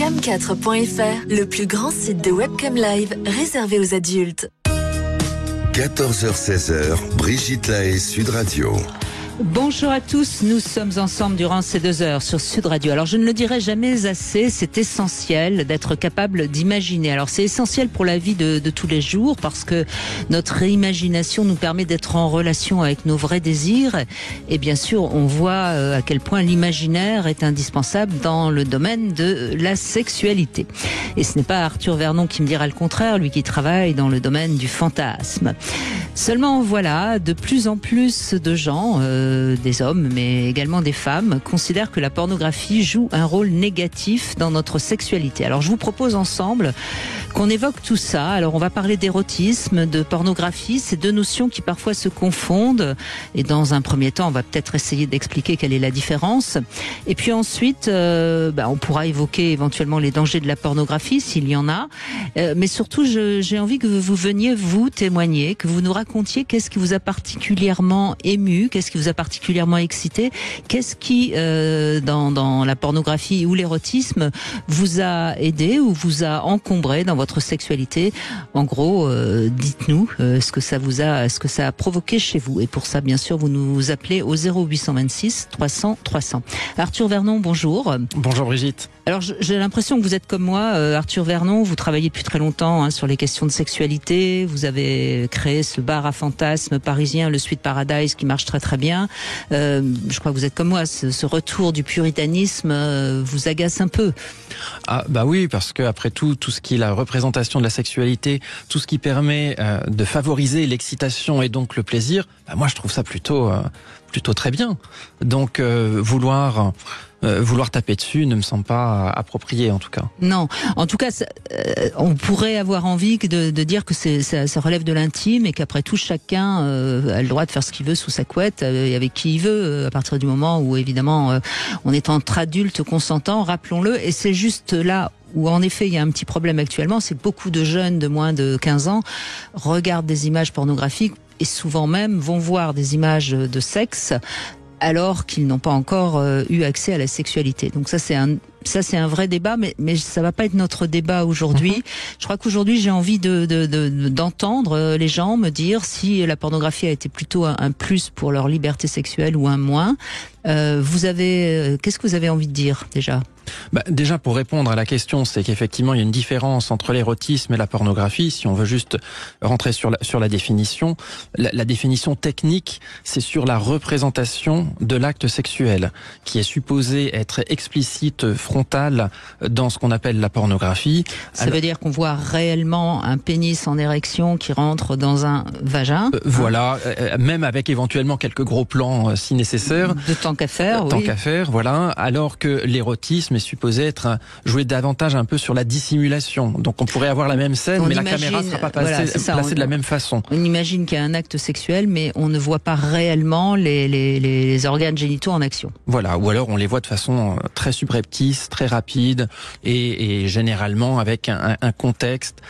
Cam4.fr, le plus grand site de webcam live réservé aux adultes. 14h-16h, Brigitte Lahaie, Sud Radio. Bonjour à tous, nous sommes ensemble durant ces 2 heures sur Sud Radio. Alors je ne le dirai jamais assez, c'est essentiel d'être capable d'imaginer. Alors c'est essentiel pour la vie de tous les jours parce que notre imagination nous permet d'être en relation avec nos vrais désirs. Et bien sûr, on voit à quel point l'imaginaire est indispensable dans le domaine de la sexualité. Et ce n'est pas Arthur Vernon qui me dira le contraire, lui qui travaille dans le domaine du fantasme. Seulement voilà, de plus en plus de gens, des hommes mais également des femmes, considèrent que la pornographie joue un rôle négatif dans notre sexualité. Alors je vous propose ensemble qu'on évoque tout ça. Alors on va parler d'érotisme, de pornographie, ces deux notions qui parfois se confondent. Et dans un premier temps, on va peut-être essayer d'expliquer quelle est la différence. Et puis ensuite, on pourra évoquer éventuellement les dangers de la pornographie s'il y en a. Mais surtout, j'ai envie que vous veniez vous témoigner, que vous nous racontiez qu'est-ce qui vous a particulièrement ému, qu'est-ce qui vous a particulièrement excité, qu'est-ce qui, dans la pornographie ou l'érotisme, vous a aidé ou vous a encombré dans votre sexualité. En gros, dites-nous ce que ça a provoqué chez vous. Et pour ça, bien sûr, vous nous appelez au 0826 300 300. Arthur Vernon, bonjour. Bonjour Brigitte. Alors j'ai l'impression que vous êtes comme moi, Arthur Vernon, vous travaillez depuis très longtemps sur les questions de sexualité, vous avez créé ce bar à fantasmes parisien, le Sweet Paradise, qui marche très très bien. Je crois que vous êtes comme moi, ce retour du puritanisme vous agace un peu. Ah bah oui, parce que après tout ce qui est la représentation de la sexualité, tout ce qui permet de favoriser l'excitation et donc le plaisir, moi je trouve ça plutôt très bien. Donc vouloir taper dessus ne me semble pas approprié en tout cas. Non, en tout cas, on pourrait avoir envie de dire que ça relève de l'intime et qu'après tout, chacun a le droit de faire ce qu'il veut sous sa couette et avec qui il veut, à partir du moment où évidemment on est entre adultes consentants, rappelons-le, et c'est juste là où en effet il y a un petit problème actuellement, c'est que beaucoup de jeunes de moins de 15 ans regardent des images pornographiques et souvent même vont voir des images de sexe alors qu'ils n'ont pas encore eu accès à la sexualité. Donc ça c'est un vrai débat, mais ça va pas être notre débat aujourd'hui. Je crois qu'aujourd'hui j'ai envie d'entendre les gens me dire si la pornographie a été plutôt un plus pour leur liberté sexuelle ou un moins. Qu'est-ce que vous avez envie de dire déjà ? Déjà pour répondre à la question, c'est qu'effectivement il y a une différence entre l'érotisme et la pornographie. Si on veut juste rentrer sur la définition, la définition technique, c'est sur la représentation de l'acte sexuel qui est supposé être explicite, frontale dans ce qu'on appelle la pornographie. Ça veut dire qu'on voit réellement un pénis en érection qui rentre dans un vagin. Voilà, même avec éventuellement quelques gros plans si nécessaire. De tant qu'à faire, Tant qu'à faire, voilà. Alors que l'érotisme est supposé jouer davantage un peu sur la dissimulation. Donc on pourrait avoir la même scène, mais la caméra ne sera pas placée de la même façon. On imagine qu'il y a un acte sexuel, mais on ne voit pas réellement les organes génitaux en action. Voilà, ou alors on les voit de façon très subreptice, très rapide, et généralement avec un contexte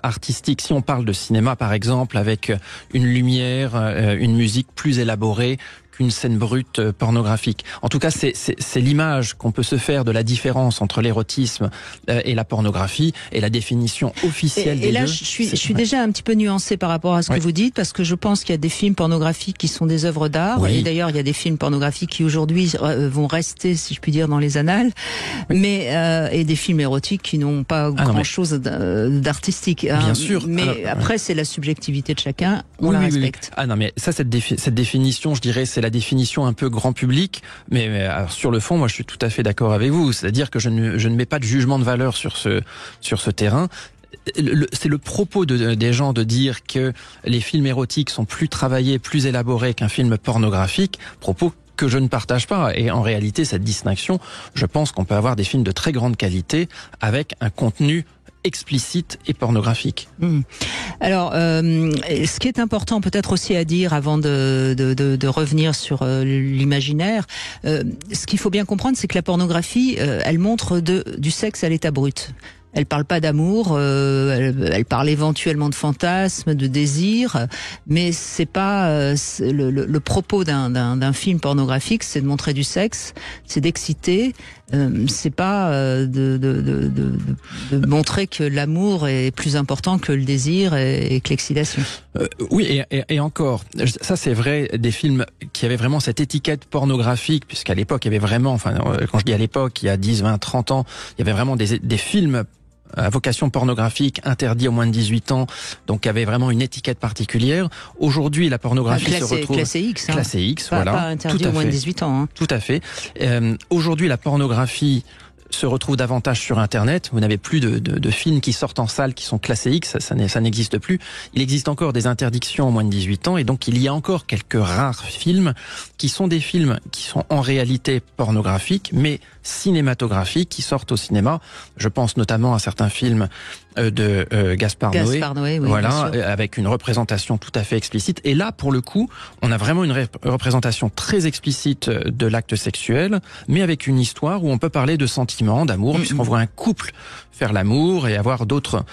artistique. Si on parle de cinéma, par exemple, avec une lumière, une musique plus élaborée, une scène brute pornographique. En tout cas, c'est l'image qu'on peut se faire de la différence entre l'érotisme et la pornographie et la définition officielle des deux. Et là, je suis déjà un petit peu nuancée par rapport à ce que vous dites, parce que je pense qu'il y a des films pornographiques qui sont des œuvres d'art, et d'ailleurs, il y a des films pornographiques qui aujourd'hui vont rester, si je puis dire, dans les annales, mais et des films érotiques qui n'ont pas grand-chose d'artistique. Bien sûr. Mais après, c'est la subjectivité de chacun, on la respecte. Ah non, mais ça, cette définition, je dirais, c'est la définition un peu grand public, mais alors, sur le fond, moi je suis tout à fait d'accord avec vous, c'est-à-dire que je ne mets pas de jugement de valeur sur ce terrain. C'est le propos des gens de dire que les films érotiques sont plus travaillés, plus élaborés qu'un film pornographique, propos que je ne partage pas. Et en réalité, cette distinction, je pense qu'on peut avoir des films de très grande qualité avec un contenu explicite et pornographique. Alors, ce qui est important peut-être aussi à dire avant de revenir sur l'imaginaire, ce qu'il faut bien comprendre, c'est que la pornographie, elle montre du sexe à l'état brut. Elle parle pas d'amour, elle parle éventuellement de fantasme, de désir, mais c'est pas le propos d'un film pornographique, c'est de montrer du sexe, c'est d'exciter, c'est pas de montrer que l'amour est plus important que le désir et que l'excitation. Oui, et encore, ça c'est vrai, des films qui avaient vraiment cette étiquette pornographique, puisqu'à l'époque il y avait vraiment, enfin quand je dis à l'époque, il y a 10, 20, 30 ans, il y avait vraiment des films à vocation pornographique, interdit aux moins de 18 ans, donc avait vraiment une étiquette particulière. Aujourd'hui, la pornographie se retrouve... Classé X. Hein. Classé X, pas, voilà. Pas interdit aux moins de 18 ans. Hein. Tout à fait. Aujourd'hui, la pornographie se retrouve davantage sur Internet. Vous n'avez plus de films qui sortent en salle qui sont classés X, ça n'existe plus. Il existe encore des interdictions aux moins de 18 ans, et donc il y a encore quelques rares films qui sont des films qui sont en réalité pornographiques, mais cinématographiques, qui sortent au cinéma. Je pense notamment à certains films de Gaspard Noé, oui, voilà, avec une représentation tout à fait explicite. Et là, pour le coup, on a vraiment une représentation très explicite de l'acte sexuel, mais avec une histoire où on peut parler de sentiments, d'amour, puisqu'on voit un couple faire l'amour et avoir d'autres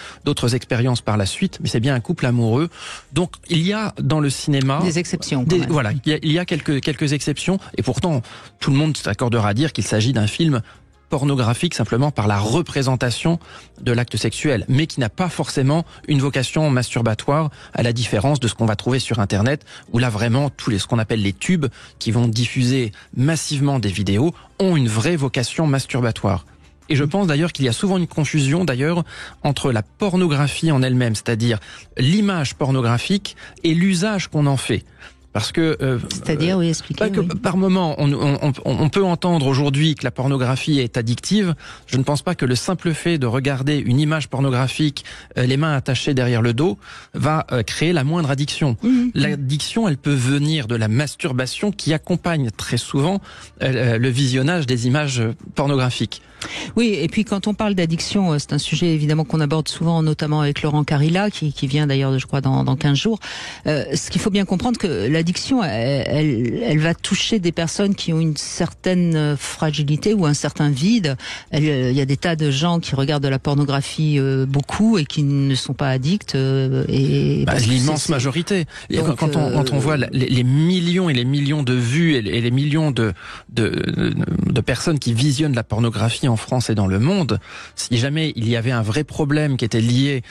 expériences par la suite. Mais c'est bien un couple amoureux. Donc, il y a dans le cinéma des exceptions. Voilà, il y a quelques exceptions. Et pourtant, tout le monde s'accordera à dire qu'il s'agit d'un film pornographique simplement par la représentation de l'acte sexuel, mais qui n'a pas forcément une vocation masturbatoire, à la différence de ce qu'on va trouver sur Internet, où là vraiment ce qu'on appelle les tubes, qui vont diffuser massivement des vidéos, ont une vraie vocation masturbatoire. Et je pense d'ailleurs qu'il y a souvent une confusion d'ailleurs entre la pornographie en elle-même, c'est-à-dire l'image pornographique, et l'usage qu'on en fait. Parce que c'est-à-dire, oui, expliquez. Par moment, on peut entendre aujourd'hui que la pornographie est addictive. Je ne pense pas que le simple fait de regarder une image pornographique, les mains attachées derrière le dos, va créer la moindre addiction. L'addiction, elle peut venir de la masturbation qui accompagne très souvent le visionnage des images pornographiques. Oui, et puis quand on parle d'addiction, c'est un sujet évidemment qu'on aborde souvent, notamment avec Laurent Carilla, qui vient d'ailleurs, je crois, dans 15 jours. Ce qu'il faut bien comprendre, que l'addiction, elle va toucher des personnes qui ont une certaine fragilité ou un certain vide. Il y a des tas de gens qui regardent de la pornographie beaucoup et qui ne sont pas addicts. L'immense majorité. Donc, quand on voit les millions et les millions de vues et les millions de personnes qui visionnent la pornographie en France et dans le monde, si jamais il y avait un vrai problème qui était lié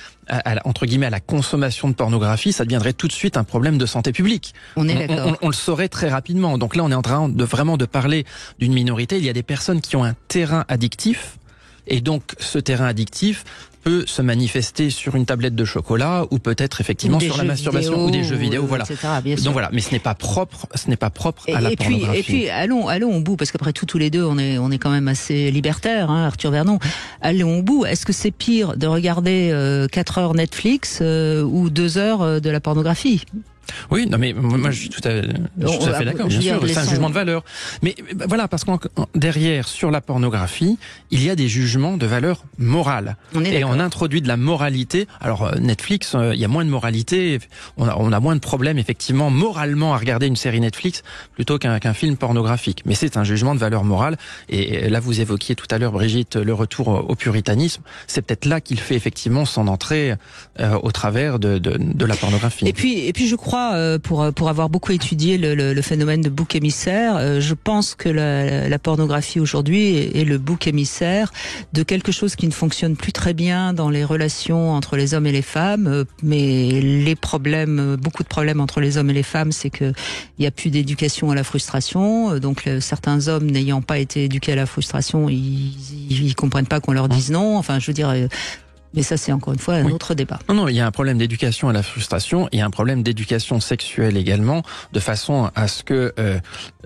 entre guillemets à la consommation de pornographie, ça deviendrait tout de suite un problème de santé publique. On est d'accord. On le saurait très rapidement. Donc là, on est en train de parler d'une minorité. Il y a des personnes qui ont un terrain addictif, et donc ce terrain addictif peut se manifester sur une tablette de chocolat, ou peut-être effectivement sur la masturbation ou des jeux vidéo, voilà. Etc., bien sûr. Donc voilà, mais ce n'est pas propre à la pornographie. Et puis allons au bout, parce qu'après tout, tous les deux, on est quand même assez libertaires, hein, Arthur Vernon. Allons au bout. Est-ce que c'est pire de regarder 4 heures Netflix ou 2 heures de la pornographie ? Oui, non, mais moi je suis tout à fait d'accord, bien sûr, c'est un jugement de valeur. Mais voilà, parce que derrière, sur la pornographie, il y a des jugements de valeur morale. Et on introduit de la moralité. Alors Netflix, il y a moins de moralité, on a moins de problèmes effectivement moralement à regarder une série Netflix plutôt qu'un film pornographique. Mais c'est un jugement de valeur morale. Et là, vous évoquiez tout à l'heure, Brigitte, le retour au puritanisme. C'est peut-être là qu'il fait effectivement son entrée au travers de la pornographie. Et puis je crois, pour avoir beaucoup étudié le phénomène de bouc émissaire, je pense que la pornographie aujourd'hui est le bouc émissaire de quelque chose qui ne fonctionne plus très bien dans les relations entre les hommes et les femmes, mais beaucoup de problèmes entre les hommes et les femmes, c'est que il y a plus d'éducation à la frustration, donc certains hommes n'ayant pas été éduqués à la frustration, ils comprennent pas qu'on leur dise non, enfin je veux dire... Mais ça, c'est encore une fois un autre débat. Non, il y a un problème d'éducation à la frustration, il y a un problème d'éducation sexuelle également, de façon à ce que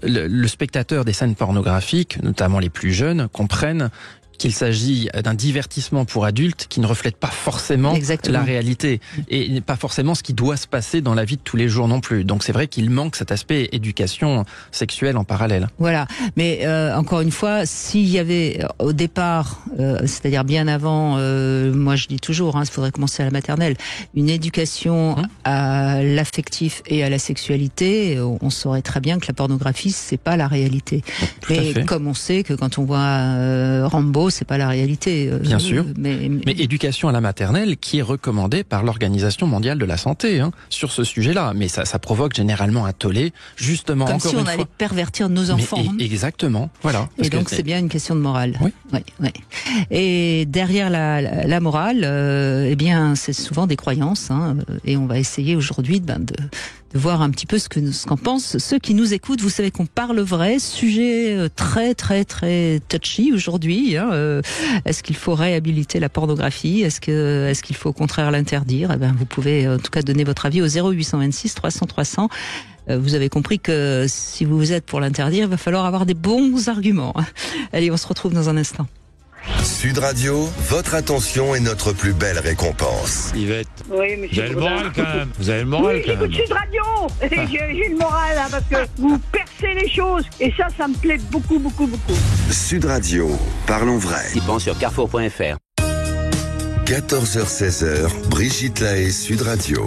le spectateur des scènes pornographiques, notamment les plus jeunes, comprennent qu'il s'agit d'un divertissement pour adultes qui ne reflète pas forcément la réalité et pas forcément ce qui doit se passer dans la vie de tous les jours non plus. Donc c'est vrai qu'il manque cet aspect éducation sexuelle en parallèle. Voilà, mais encore une fois, s'il y avait au départ, c'est-à-dire bien avant, moi je dis toujours, il faudrait commencer à la maternelle, une éducation à l'affectif et à la sexualité, on saurait très bien que la pornographie, c'est pas la réalité. Mais comme on sait que quand on voit Rambo, zéro, c'est pas la réalité. Bien sûr. Mais éducation à la maternelle qui est recommandée par l'Organisation mondiale de la santé sur ce sujet-là. Mais ça provoque généralement un tollé, justement. Comme encore si on une allait fois pervertir nos enfants. Exactement. Voilà. Et donc c'est bien une question de morale. Oui. Oui. Et derrière la morale, eh bien c'est souvent des croyances. Et on va essayer aujourd'hui de voir un petit peu ce qu'en pensent ceux qui nous écoutent. Vous savez qu'on parle vrai, sujet très très très touchy aujourd'hui. Est-ce qu'il faut réhabiliter la pornographie ? Est-ce qu'il faut au contraire l'interdire ? Vous pouvez en tout cas donner votre avis au 0826 300 300. Vous avez compris que si vous êtes pour l'interdire, il va falloir avoir des bons arguments. Allez, on se retrouve dans un instant. Sud Radio, votre attention est notre plus belle récompense. Yvette, Oui, monsieur vous avez le Bourdin. moral quand même. Vous avez le moral Oui, quand j'écoute même. Sud Radio. J'ai le moral, parce que vous percez les choses. Et ça me plaît beaucoup, beaucoup, beaucoup. Sud Radio, parlons vrai. Participant sur carrefour.fr. 14h-16h, Brigitte Lahaie, Sud Radio.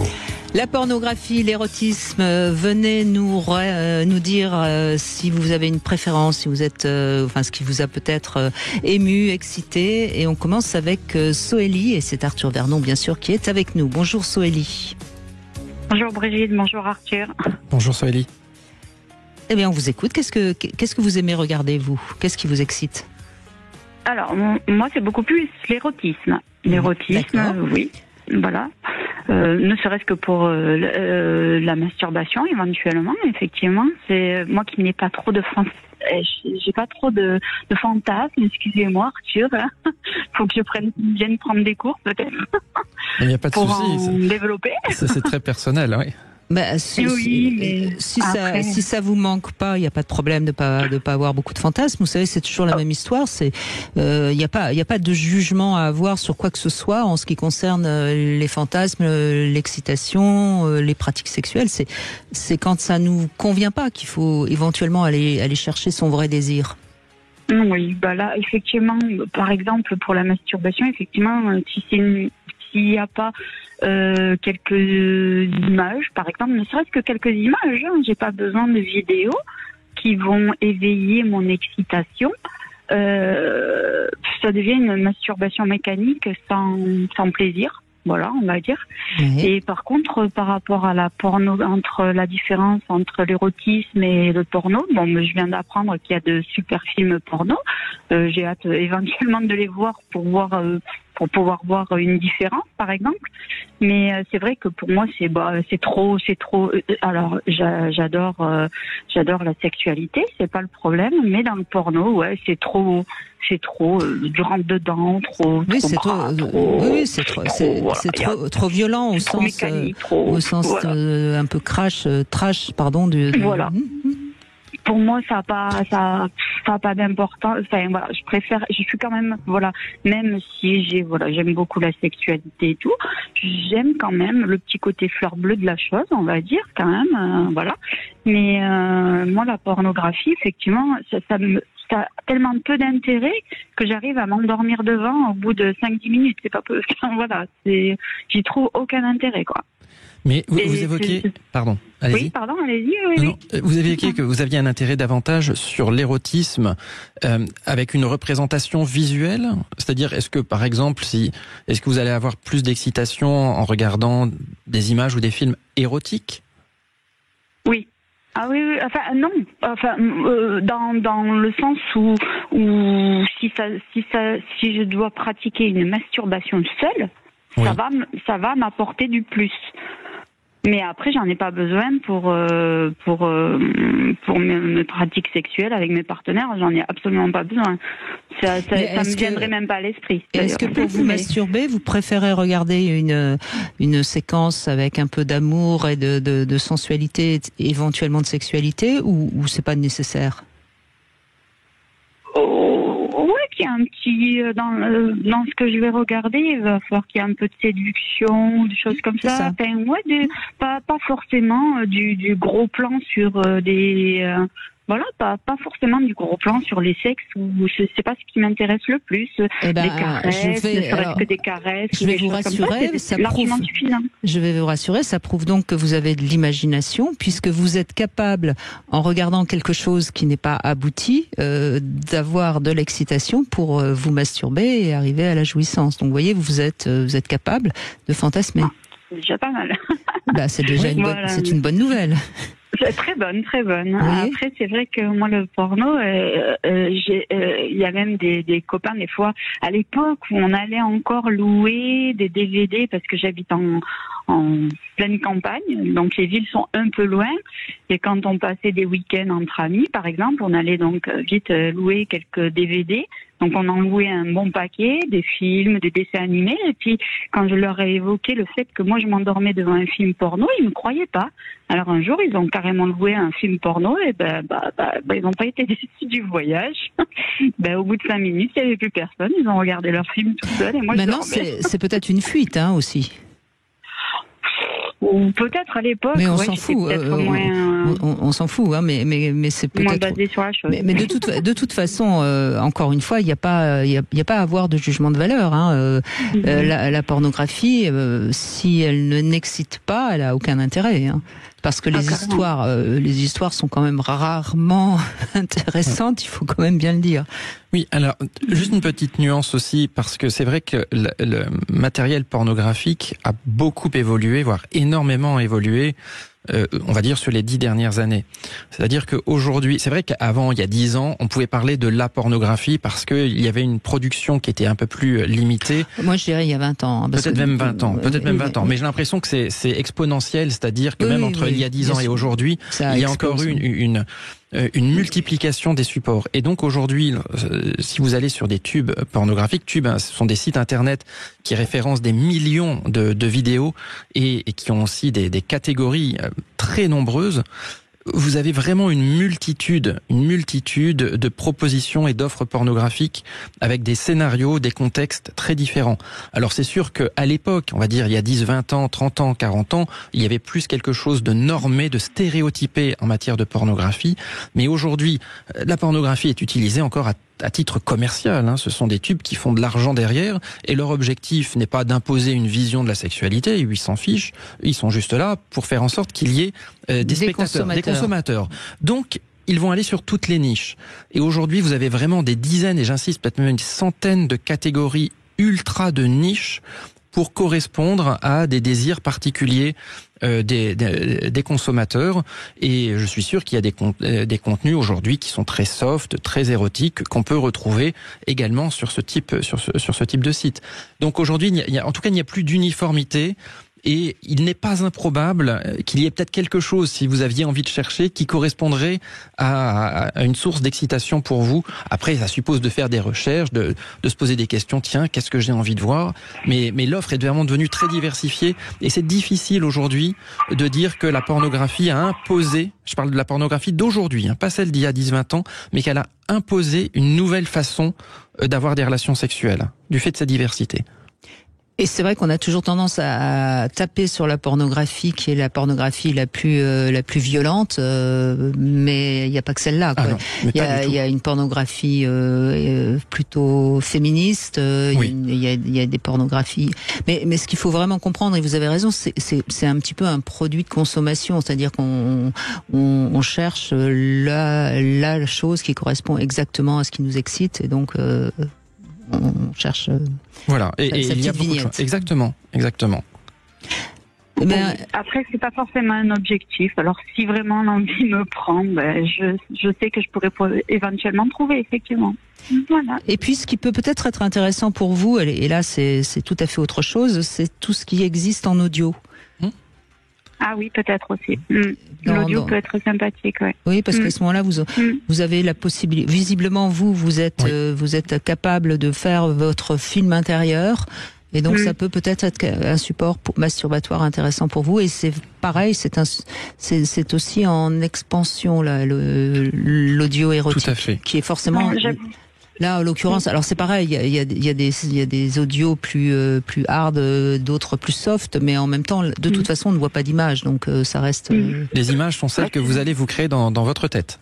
La pornographie, l'érotisme, venez nous dire si vous avez une préférence, si vous êtes, ce qui vous a peut-être ému, excité. Et on commence avec Soélie, et c'est Arthur Vernon bien sûr qui est avec nous. Bonjour Soélie. Bonjour Brigitte, bonjour Arthur. Bonjour Soélie. Eh bien on vous écoute. Qu'est-ce que vous aimez regarder vous ? Qu'est-ce qui vous excite ? Alors moi c'est beaucoup plus l'érotisme. L'érotisme, oui. Voilà. Ne serait-ce que pour la masturbation éventuellement, effectivement. C'est moi qui n'ai pas trop de j'ai pas trop de fantasmes, excusez-moi Arthur. Faut que je vienne prendre des cours peut-être. Il n'y a pas de pour souci. en développer. C'est très personnel, oui. Si ça vous manque pas, il n'y a pas de problème de pas avoir beaucoup de fantasmes. Vous savez, c'est toujours la même histoire. Il n'y a pas de jugement à avoir sur quoi que ce soit en ce qui concerne les fantasmes, l'excitation, les pratiques sexuelles. C'est quand ça nous convient pas qu'il faut éventuellement aller chercher son vrai désir. Oui, là effectivement, par exemple pour la masturbation, effectivement, s'il n'y a pas quelques images, par exemple, ne serait-ce que quelques images, j'ai pas besoin de vidéos qui vont éveiller mon excitation. Ça devient une masturbation mécanique sans plaisir. Voilà, on va dire. Oui. Et par contre, par rapport à la porno, la différence entre l'érotisme et le porno, je viens d'apprendre qu'il y a de super films porno. J'ai hâte éventuellement de les voir pour pouvoir voir une différence, par exemple. Mais c'est vrai que pour moi, c'est trop. Alors, j'adore la sexualité, c'est pas le problème. Mais dans le porno, ouais, c'est trop. Du rentre dedans, trop. Oui, c'est bras, trop violent au sens mécanique, voilà. Un peu trash, pardon. Voilà. Pour moi, ça a pas d'importance. Enfin, voilà, je suis quand même, même si j'aime beaucoup la sexualité et tout, j'aime quand même le petit côté fleur bleue de la chose, on va dire, quand même, voilà. Mais, moi, la pornographie, effectivement, ça a tellement peu d'intérêt que j'arrive à m'endormir devant au bout de 5-10 minutes. C'est pas possible. Voilà. J'y trouve aucun intérêt, quoi. Mais vous évoquez... Pardon, allez-y. Oui, pardon, allez-y. Oui, non, vous évoquez que vous aviez un intérêt davantage sur l'érotisme avec une représentation visuelle. C'est-à-dire, est-ce que, par exemple, est-ce que vous allez avoir plus d'excitation en regardant des images ou des films érotiques ? Oui. Ah oui, enfin non, dans le sens où si je dois pratiquer une masturbation seule, oui. ça va m'apporter du plus. Mais après, j'en ai pas besoin pour mes pratiques sexuelles avec mes partenaires. J'en ai absolument pas besoin. Ça me viendrait même pas à l'esprit. Est-ce que pour vous masturber, vous préférez regarder une séquence avec un peu d'amour et de sensualité, éventuellement de sexualité, ou c'est pas nécessaire? Ouais, qu'il y a un petit dans ce que je vais regarder, il va falloir qu'il y ait un peu de séduction, des choses comme ça. Enfin, ouais, pas forcément du gros plan sur des voilà, pas forcément du gros plan sur les sexes, ou c'est pas ce qui m'intéresse le plus. Eh ben, des caresses, ne serait-ce que des caresses. Je vais vous rassurer, ça prouve, je vais vous rassurer, ça prouve donc que vous avez de l'imagination, puisque vous êtes capable, en regardant quelque chose qui n'est pas abouti, d'avoir de l'excitation pour vous masturber et arriver à la jouissance. Donc, vous voyez, vous êtes capable de fantasmer. C'est déjà pas mal. Bah, c'est déjà c'est une bonne nouvelle. C'est très bonne, très bonne. Oui. Après, c'est vrai que moi, le porno, il y a même des copains, des fois, à l'époque où on allait encore louer des DVD, parce que j'habite en pleine campagne, donc les villes sont un peu loin, et quand on passait des week-ends entre amis, par exemple, on allait donc vite louer quelques DVD. Donc on en louait un bon paquet, des films, des dessins animés, et puis quand je leur ai évoqué le fait que moi je m'endormais devant un film porno, ils me croyaient pas. Alors un jour, ils ont carrément loué un film porno, et ils n'ont pas été déçus du voyage. Au bout de 5 minutes, il n'y avait plus personne, ils ont regardé leur film tout seuls, et moi maintenant, je dormais. c'est peut-être une fuite, hein, aussi. Ou peut-être à l'époque, mais on s'en fout. On s'en fout, hein, mais c'est peut-être moins basé sur la chose. Mais de toute façon, encore une fois, il n'y a pas à avoir de jugement de valeur. Hein. La pornographie, si elle ne n'excite pas, elle a aucun intérêt. Hein. Parce que les histoires sont quand même rarement intéressantes, il faut quand même bien le dire. Oui, alors, juste une petite nuance aussi, parce que c'est vrai que le matériel pornographique a beaucoup évolué, voire énormément évolué, on va dire sur les 10 dernières années. C'est-à-dire qu'aujourd'hui, c'est vrai qu'avant, il y a 10 ans, on pouvait parler de la pornographie parce qu'il y avait une production qui était un peu plus limitée. Moi, je dirais il y a 20 ans. Peut-être même 20 ans, mais j'ai l'impression que c'est exponentiel, c'est-à-dire que même entre il y a 10 ans et aujourd'hui, il y a encore eu une multiplication des supports. Et donc aujourd'hui, si vous allez sur des tubes pornographiques, ce sont des sites internet qui référencent des millions de vidéos et qui ont aussi des catégories très nombreuses. Vous avez vraiment une multitude de propositions et d'offres pornographiques avec des scénarios, des contextes très différents. Alors c'est sûr qu'à l'époque, on va dire il y a 10, 20 ans, 30 ans, 40 ans, il y avait plus quelque chose de normé, de stéréotypé en matière de pornographie. Mais aujourd'hui, la pornographie est utilisée encore à titre commercial, hein. Ce sont des tubes qui font de l'argent derrière et leur objectif n'est pas d'imposer une vision de la sexualité, ils s'en fichent, ils sont juste là pour faire en sorte qu'il y ait des spectateurs, des consommateurs. Donc, ils vont aller sur toutes les niches. Et aujourd'hui, vous avez vraiment des dizaines, et j'insiste, peut-être même une centaine de catégories ultra de niches pour correspondre à des désirs particuliers des consommateurs. Et je suis sûr qu'il y a des contenus aujourd'hui qui sont très soft, très érotiques, qu'on peut retrouver également sur ce type de site. Donc aujourd'hui, en tout cas, il n'y a plus d'uniformité. Et il n'est pas improbable qu'il y ait peut-être quelque chose, si vous aviez envie de chercher, qui correspondrait à une source d'excitation pour vous. Après, ça suppose de faire des recherches, de se poser des questions. Tiens, qu'est-ce que j'ai envie de voir ? Mais l'offre est vraiment devenue très diversifiée. Et c'est difficile aujourd'hui de dire que la pornographie a imposé, je parle de la pornographie d'aujourd'hui, pas celle d'il y a 10-20 ans, mais qu'elle a imposé une nouvelle façon d'avoir des relations sexuelles, du fait de sa diversité. Et c'est vrai qu'on a toujours tendance à taper sur la pornographie, qui est la pornographie la plus violente, mais il n'y a pas que celle-là. Quoi. Il y a une pornographie plutôt féministe. Oui. Il y a des pornographies. Mais ce qu'il faut vraiment comprendre, et vous avez raison, c'est un petit peu un produit de consommation, c'est-à-dire qu'on cherche la chose qui correspond exactement à ce qui nous excite, et donc on cherche. Voilà, et il y a beaucoup de choses. Exactement. Mais après, c'est pas forcément un objectif. Alors, si vraiment l'envie me prend, je sais que je pourrais éventuellement trouver, effectivement. Voilà. Et puis, ce qui peut peut-être être intéressant pour vous, et là, c'est tout à fait autre chose, c'est tout ce qui existe en audio. Ah oui, peut-être aussi. L'audio peut être sympathique, ouais. Oui, parce qu'à ce moment-là, vous avez la possibilité. Visiblement, vous êtes capable de faire votre film intérieur. Et donc, ça peut peut-être être un support masturbatoire intéressant pour vous. Et c'est pareil, c'est aussi en expansion, là, l'audio érotique. Tout à fait. Qui est forcément. Là, en l'occurrence, alors c'est pareil, il y a des audios plus hard, d'autres plus soft, mais en même temps, de toute façon, on ne voit pas d'image, donc ça reste. Les images sont celles que vous allez vous créer dans votre tête.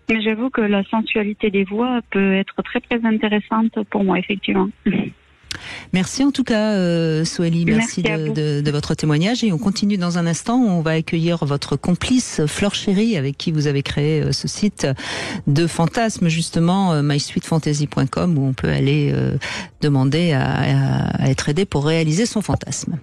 Mais j'avoue que la sensualité des voix peut être très très intéressante pour moi, effectivement. Merci en tout cas, Soélie, merci de votre témoignage. Et on continue dans un instant. On va accueillir votre complice, Fleur Chérie, avec qui vous avez créé ce site de fantasmes, justement, mysweetfantasy.com, où on peut aller demander à être aidé pour réaliser son fantasme.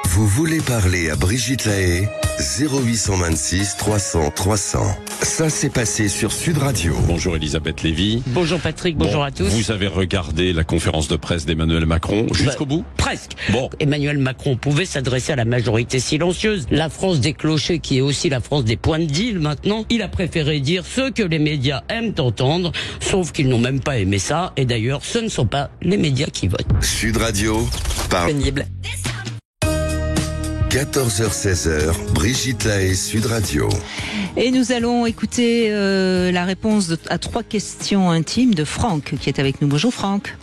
Vous voulez parler à Brigitte Lahaie? 0826 300 300. Ça s'est passé sur Sud Radio. Bonjour Elisabeth Lévy. Bonjour Patrick, bonjour à tous. Vous avez regardé la conférence de presse d'Emmanuel Macron jusqu'au bout? Presque. Bon. Emmanuel Macron pouvait s'adresser à la majorité silencieuse. La France des clochers, qui est aussi la France des points de deal maintenant. Il a préféré dire ce que les médias aiment entendre, sauf qu'ils n'ont même pas aimé ça. Et d'ailleurs, ce ne sont pas les médias qui votent. Sud Radio, par Pénible. 14h-16h, Brigitte Lahaie, Sud Radio. Et nous allons écouter la réponse à 3 questions intimes de Franck, qui est avec nous. Bonjour Franck.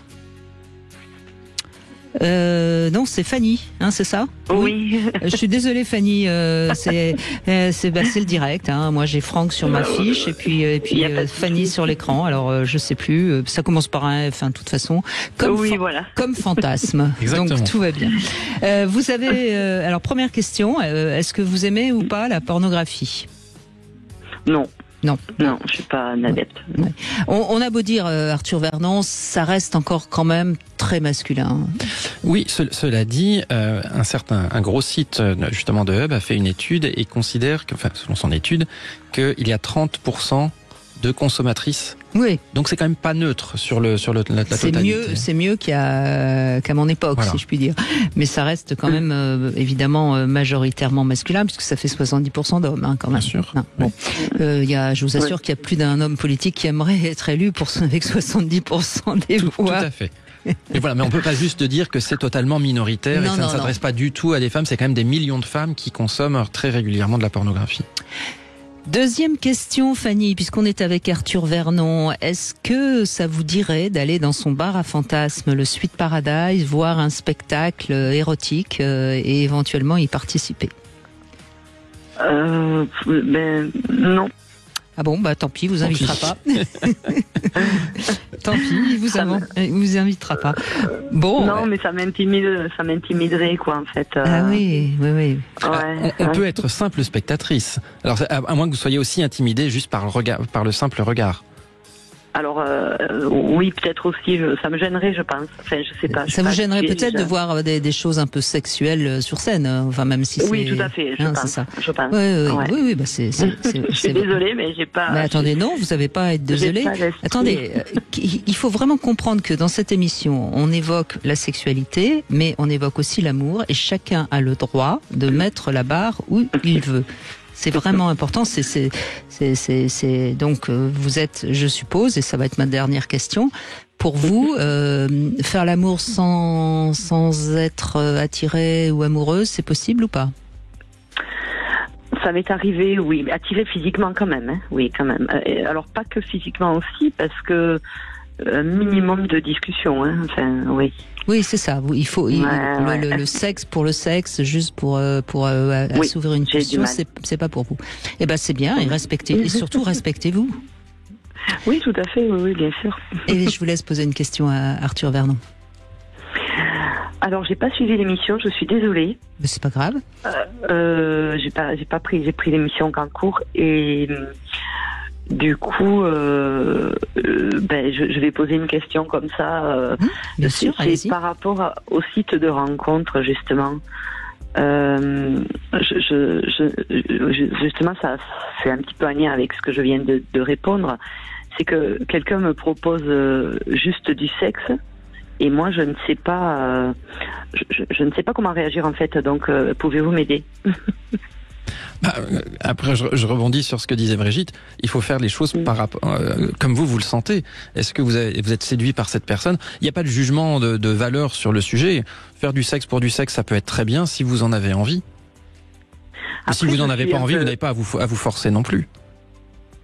Non, c'est Fanny, hein, c'est ça? Oui. Je suis désolée Fanny, c'est le direct. Hein. Moi j'ai Franck sur ma fiche et puis Fanny sur l'écran. Alors je sais plus. Ça commence par un F, de toute façon. Comme fantasme. Donc tout va bien. Vous avez alors première question. Est-ce que vous aimez ou pas la pornographie? Non. Non, je suis pas un adepte. Ouais. On a beau dire Arthur Vernon, ça reste encore quand même très masculin. Oui, cela dit, un gros site justement de Hub a fait une étude et considère que, enfin, selon son étude, qu'il y a 30% de consommatrices. Oui. Donc c'est quand même pas neutre sur la totalité. C'est mieux qu'à mon époque, voilà, si je puis dire. Mais ça reste quand même évidemment majoritairement masculin, puisque ça fait 70% d'hommes, hein, quand même. Bien sûr. Non, bon. Je vous assure qu'il y a plus d'un homme politique qui aimerait être élu avec 70% des voix. Tout à fait. Mais voilà, mais on peut pas juste dire que c'est totalement minoritaire et ça ne s'adresse pas du tout à des femmes. C'est quand même des millions de femmes qui consomment très régulièrement de la pornographie. Deuxième question, Fanny, puisqu'on est avec Arthur Vernon, est-ce que ça vous dirait d'aller dans son bar à fantasmes, le Sweet Paradise, voir un spectacle érotique et éventuellement y participer? Non. Ah bon, bah tant pis, il vous invitera pas. Tant pis, il vous invitera pas. Bon. Non, mais ça m'intimiderait, quoi, en fait. Ah oui. Ouais, on peut être simple spectatrice. Alors, à moins que vous soyez aussi intimidé juste par le simple regard. Alors, oui, peut-être aussi, ça me gênerait, je pense. Enfin, je sais pas. Ça vous gênerait peut-être de voir des choses un peu sexuelles sur scène, enfin, même si c'est... Oui, tout à fait, je pense. Ça. Je pense. Oui, bah c'est je suis désolée, mais j'ai pas... Mais attendez, non, vous n'avez pas à être désolée. Attendez, il faut vraiment comprendre que dans cette émission, on évoque la sexualité, mais on évoque aussi l'amour, et chacun a le droit de mettre la barre où il veut. C'est vraiment important. Donc vous êtes, je suppose, et ça va être ma dernière question, pour vous, faire l'amour sans être attiré ou amoureuse, c'est possible ou pas? Ça m'est arrivé, oui, attiré physiquement quand même, hein. Oui, quand même. Alors pas que physiquement aussi, parce que un minimum de discussion, hein. Enfin, oui. Oui, c'est ça. Il faut le sexe pour le sexe, juste pour assouvir une question, c'est pas pour vous. Eh ben c'est bien, et surtout respectez-vous. Oui, tout à fait, oui, bien sûr. Et je vous laisse poser une question à Arthur Vernon. Alors, j'ai pas suivi l'émission, je suis désolée. Mais c'est pas grave. J'ai pris l'émission qu'en cours et du coup, je vais poser une question comme ça. Bien sûr, allez-y. Par rapport au site de rencontre, justement. Justement, ça, c'est un petit peu en lien avec ce que je viens de répondre. C'est que quelqu'un me propose juste du sexe. Et moi, je ne sais pas, je ne sais pas comment réagir en fait. Donc, pouvez-vous m'aider? Après, je rebondis sur ce que disait Brigitte. Il faut faire les choses par rapport, comme vous le sentez. Est-ce que vous êtes séduit par cette personne? Il n'y a pas de jugement de valeur sur le sujet. Faire du sexe pour du sexe, ça peut être très bien si vous en avez envie. Après, si vous n'en avez pas envie, vous n'avez pas à vous forcer non plus.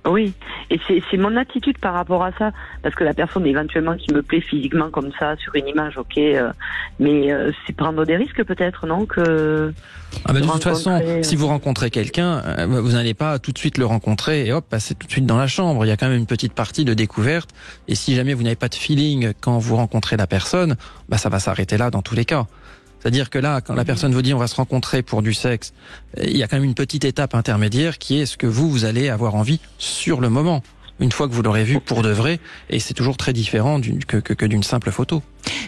Oui, et c'est mon attitude par rapport à ça, parce que la personne éventuellement qui me plaît physiquement comme ça sur une image, ok, mais c'est prendre des risques peut-être, non que. De toute façon, si vous rencontrez quelqu'un, vous n'allez pas tout de suite le rencontrer et hop, passer tout de suite dans la chambre. Il y a quand même une petite partie de découverte, et si jamais vous n'avez pas de feeling quand vous rencontrez la personne, ça va s'arrêter là dans tous les cas. C'est-à-dire que là, quand la personne vous dit on va se rencontrer pour du sexe, il y a quand même une petite étape intermédiaire qui est ce que vous allez avoir envie sur le moment, une fois que vous l'aurez vu pour de vrai, et c'est toujours très différent que d'une simple photo.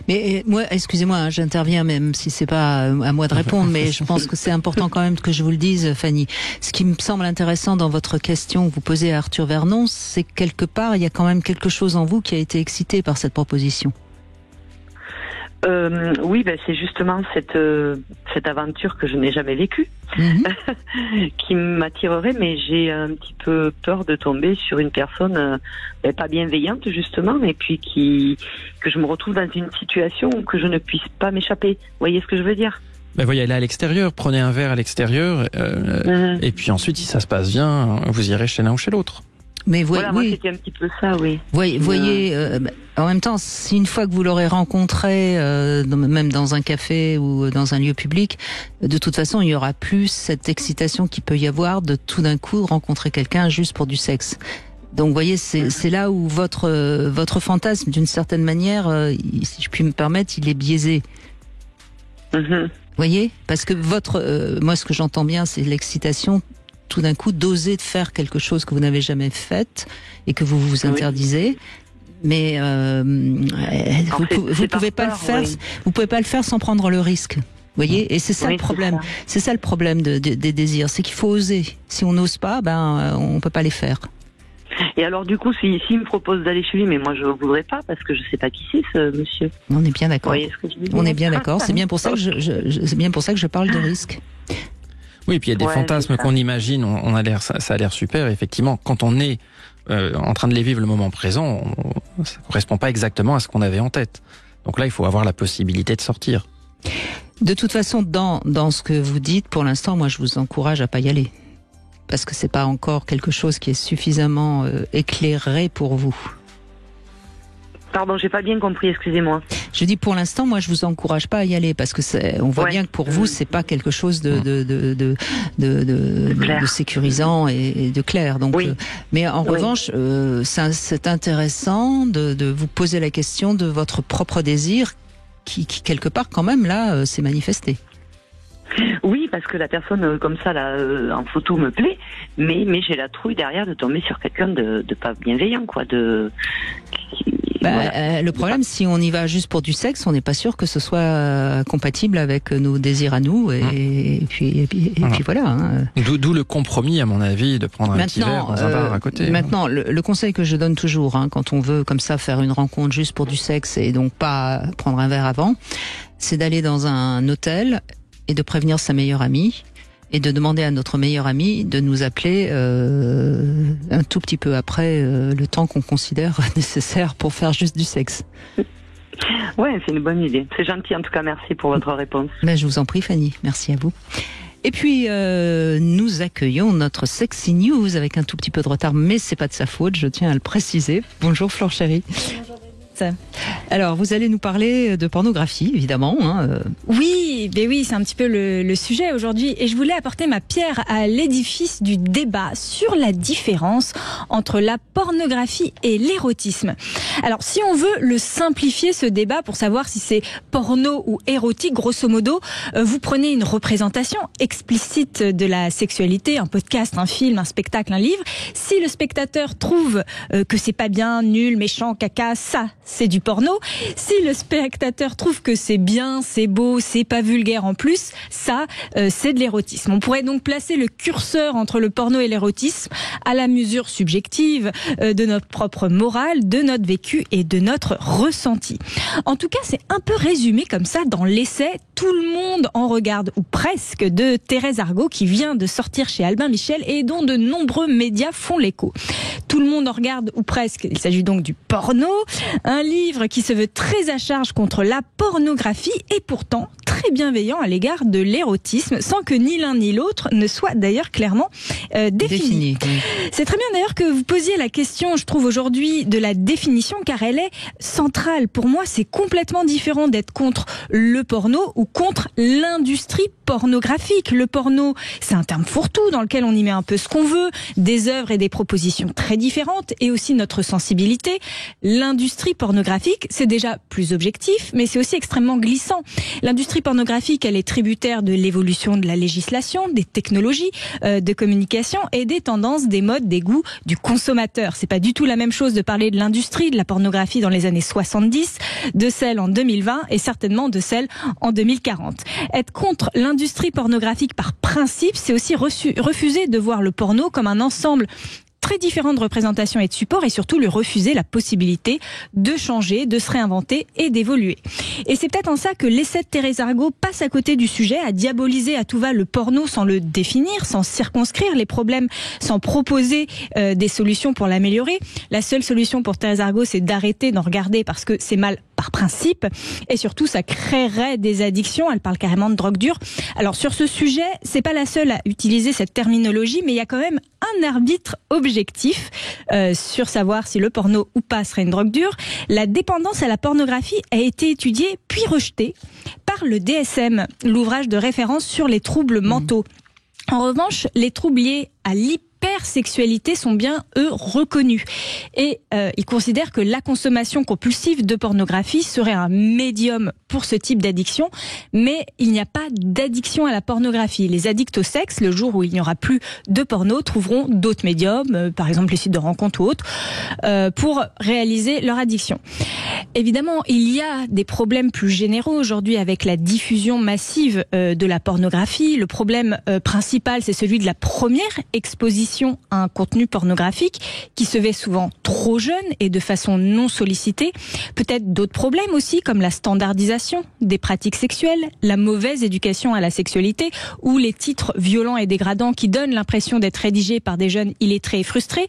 Mais moi, excusez-moi, j'interviens même si c'est pas à moi de répondre, mais je pense que c'est important quand même que je vous le dise, Fanny. Ce qui me semble intéressant dans votre question que vous posez à Arthur Vernon, c'est que quelque part, il y a quand même quelque chose en vous qui a été excité par cette proposition. Oui, c'est justement cette aventure que je n'ai jamais vécue qui m'attirerait, mais j'ai un petit peu peur de tomber sur une personne pas bienveillante justement, et puis que je me retrouve dans une situation où que je ne puisse pas m'échapper. Vous voyez ce que je veux dire? Voyez, allez à l'extérieur, prenez un verre à l'extérieur, et puis ensuite, si ça se passe bien, vous irez chez l'un ou chez l'autre. Mais voilà, moi c'était un petit peu ça, oui. Voyez, en même temps, si une fois que vous l'aurez rencontré, même dans un café ou dans un lieu public, de toute façon, il y aura plus cette excitation qu'il peut y avoir de tout d'un coup rencontrer quelqu'un juste pour du sexe. Donc, vous voyez, c'est là où votre fantasme, d'une certaine manière, si je puis me permettre, il est biaisé. Vous voyez, parce que moi, ce que j'entends bien, c'est l'excitation. Tout d'un coup, d'oser de faire quelque chose que vous n'avez jamais fait et que vous vous interdisez. Mais vous pouvez pas le faire. Oui. Vous pouvez pas le faire sans prendre le risque. Vous voyez, et c'est ça le problème. C'est ça le problème des désirs, c'est qu'il faut oser. Si on n'ose pas, on peut pas les faire. Et alors du coup, s'il me propose d'aller chez lui, mais moi je ne voudrais pas parce que je sais pas qui c'est ce monsieur. On est bien d'accord. Vous voyez ce que je veux dire ? On est bien d'accord. C'est bien pour ça que c'est bien pour ça que je parle de risque. Oui, puis il y a des fantasmes qu'on imagine, ça a l'air super. Effectivement, quand on est en train de les vivre le moment présent, ça correspond pas exactement à ce qu'on avait en tête. Donc là, il faut avoir la possibilité de sortir. De toute façon, dans ce que vous dites, pour l'instant, moi, je vous encourage à pas y aller. Parce que c'est pas encore quelque chose qui est suffisamment éclairé pour vous. Pardon, j'ai pas bien compris, excusez-moi. Je dis pour l'instant, moi, je vous encourage pas à y aller parce que on voit bien que pour vous, c'est pas quelque chose de sécurisant et de clair. Donc, mais en revanche, c'est intéressant de vous poser la question de votre propre désir qui quelque part, quand même, là, s'est manifesté. Oui, parce que la personne comme ça là en photo me plaît, mais j'ai la trouille derrière de tomber sur quelqu'un de pas bienveillant, quoi. Le problème, si on y va juste pour du sexe, on n'est pas sûr que ce soit compatible avec nos désirs à nous, et puis voilà. Hein. D'où le compromis, à mon avis, de prendre un petit verre dans un bar à côté. Maintenant, le conseil que je donne toujours, quand on veut comme ça faire une rencontre juste pour du sexe et donc pas prendre un verre avant, c'est d'aller dans un hôtel et de prévenir sa meilleure amie et de demander à notre meilleure amie de nous appeler un tout petit peu après le temps qu'on considère nécessaire pour faire juste du sexe. Ouais, c'est une bonne idée. C'est gentil, en tout cas, merci pour votre réponse. Je vous en prie, Fanny. Merci à vous. Et puis, nous accueillons notre Sexy News avec un tout petit peu de retard, mais c'est pas de sa faute, je tiens à le préciser. Bonjour Flore Chéri. Bonjour. Alors, vous allez nous parler de pornographie, évidemment. Oui, c'est un petit peu le sujet aujourd'hui. Et je voulais apporter ma pierre à l'édifice du débat sur la différence entre la pornographie et l'érotisme. Alors, si on veut le simplifier, ce débat, pour savoir si c'est porno ou érotique, grosso modo, vous prenez une représentation explicite de la sexualité, un podcast, un film, un spectacle, un livre. Si le spectateur trouve que c'est pas bien, nul, méchant, caca, ça, c'est du porno. Si le spectateur trouve que c'est bien, c'est beau, c'est pas vulgaire en plus, ça, c'est de l'érotisme. On pourrait donc placer le curseur entre le porno et l'érotisme à la mesure subjective de notre propre morale, de notre vécu et de notre ressenti. En tout cas, c'est un peu résumé comme ça dans l'essai « Tout le monde en regarde » ou presque de Thérèse Argot qui vient de sortir chez Albin Michel et dont de nombreux médias font l'écho. Tout le monde en regarde ou presque, il s'agit donc du porno, un livre qui se veut très à charge contre la pornographie et pourtant très très bienveillant à l'égard de l'érotisme, sans que ni l'un ni l'autre ne soit d'ailleurs clairement défini. Oui. C'est très bien d'ailleurs que vous posiez la question, je trouve aujourd'hui, de la définition, car elle est centrale. Pour moi, c'est complètement différent d'être contre le porno ou contre l'industrie pornographique. Le porno, c'est un terme fourre-tout dans lequel on y met un peu ce qu'on veut, des œuvres et des propositions très différentes, et aussi notre sensibilité. L'industrie pornographique, c'est déjà plus objectif, mais c'est aussi extrêmement glissant. L'industrie pornographique, elle est tributaire de l'évolution de la législation, des technologies de communication et des tendances, des modes, des goûts du consommateur. C'est pas du tout la même chose de parler de l'industrie de la pornographie dans les années 70, de celle en 2020 et certainement de celle en 2040. Être contre l'industrie pornographique par principe, c'est aussi refuser de voir le porno comme un ensemble très différent de représentation et de support, et surtout lui refuser la possibilité de changer, de se réinventer et d'évoluer. Et c'est peut-être en ça que l'essai de Thérèse Argot passe à côté du sujet, à diaboliser à tout va le porno sans le définir, sans circonscrire les problèmes, sans proposer des solutions pour l'améliorer. La seule solution pour Thérèse Argot, c'est d'arrêter d'en regarder parce que c'est mal par principe, et surtout ça créerait des addictions. Elle parle carrément de drogue dure. Alors sur ce sujet, c'est pas la seule à utiliser cette terminologie, mais il y a quand même un arbitre objectif sur savoir si le porno ou pas serait une drogue dure. La dépendance à la pornographie a été étudiée puis rejetée par le DSM, l'ouvrage de référence sur les troubles mentaux. En revanche, les troubles liés à l'hypersexualité sont bien, eux, reconnus. Et ils considèrent que la consommation compulsive de pornographie serait un médium pour ce type d'addiction, mais il n'y a pas d'addiction à la pornographie. Les addicts au sexe, le jour où il n'y aura plus de porno, trouveront d'autres médiums, par exemple les sites de rencontres ou autres, pour réaliser leur addiction. Évidemment, il y a des problèmes plus généraux aujourd'hui avec la diffusion massive de la pornographie. Le problème principal, c'est celui de la première exposition à un contenu pornographique qui se fait souvent trop jeune et de façon non sollicitée. Peut-être d'autres problèmes aussi, comme la standardisation des pratiques sexuelles, la mauvaise éducation à la sexualité ou les titres violents et dégradants qui donnent l'impression d'être rédigés par des jeunes illettrés et frustrés.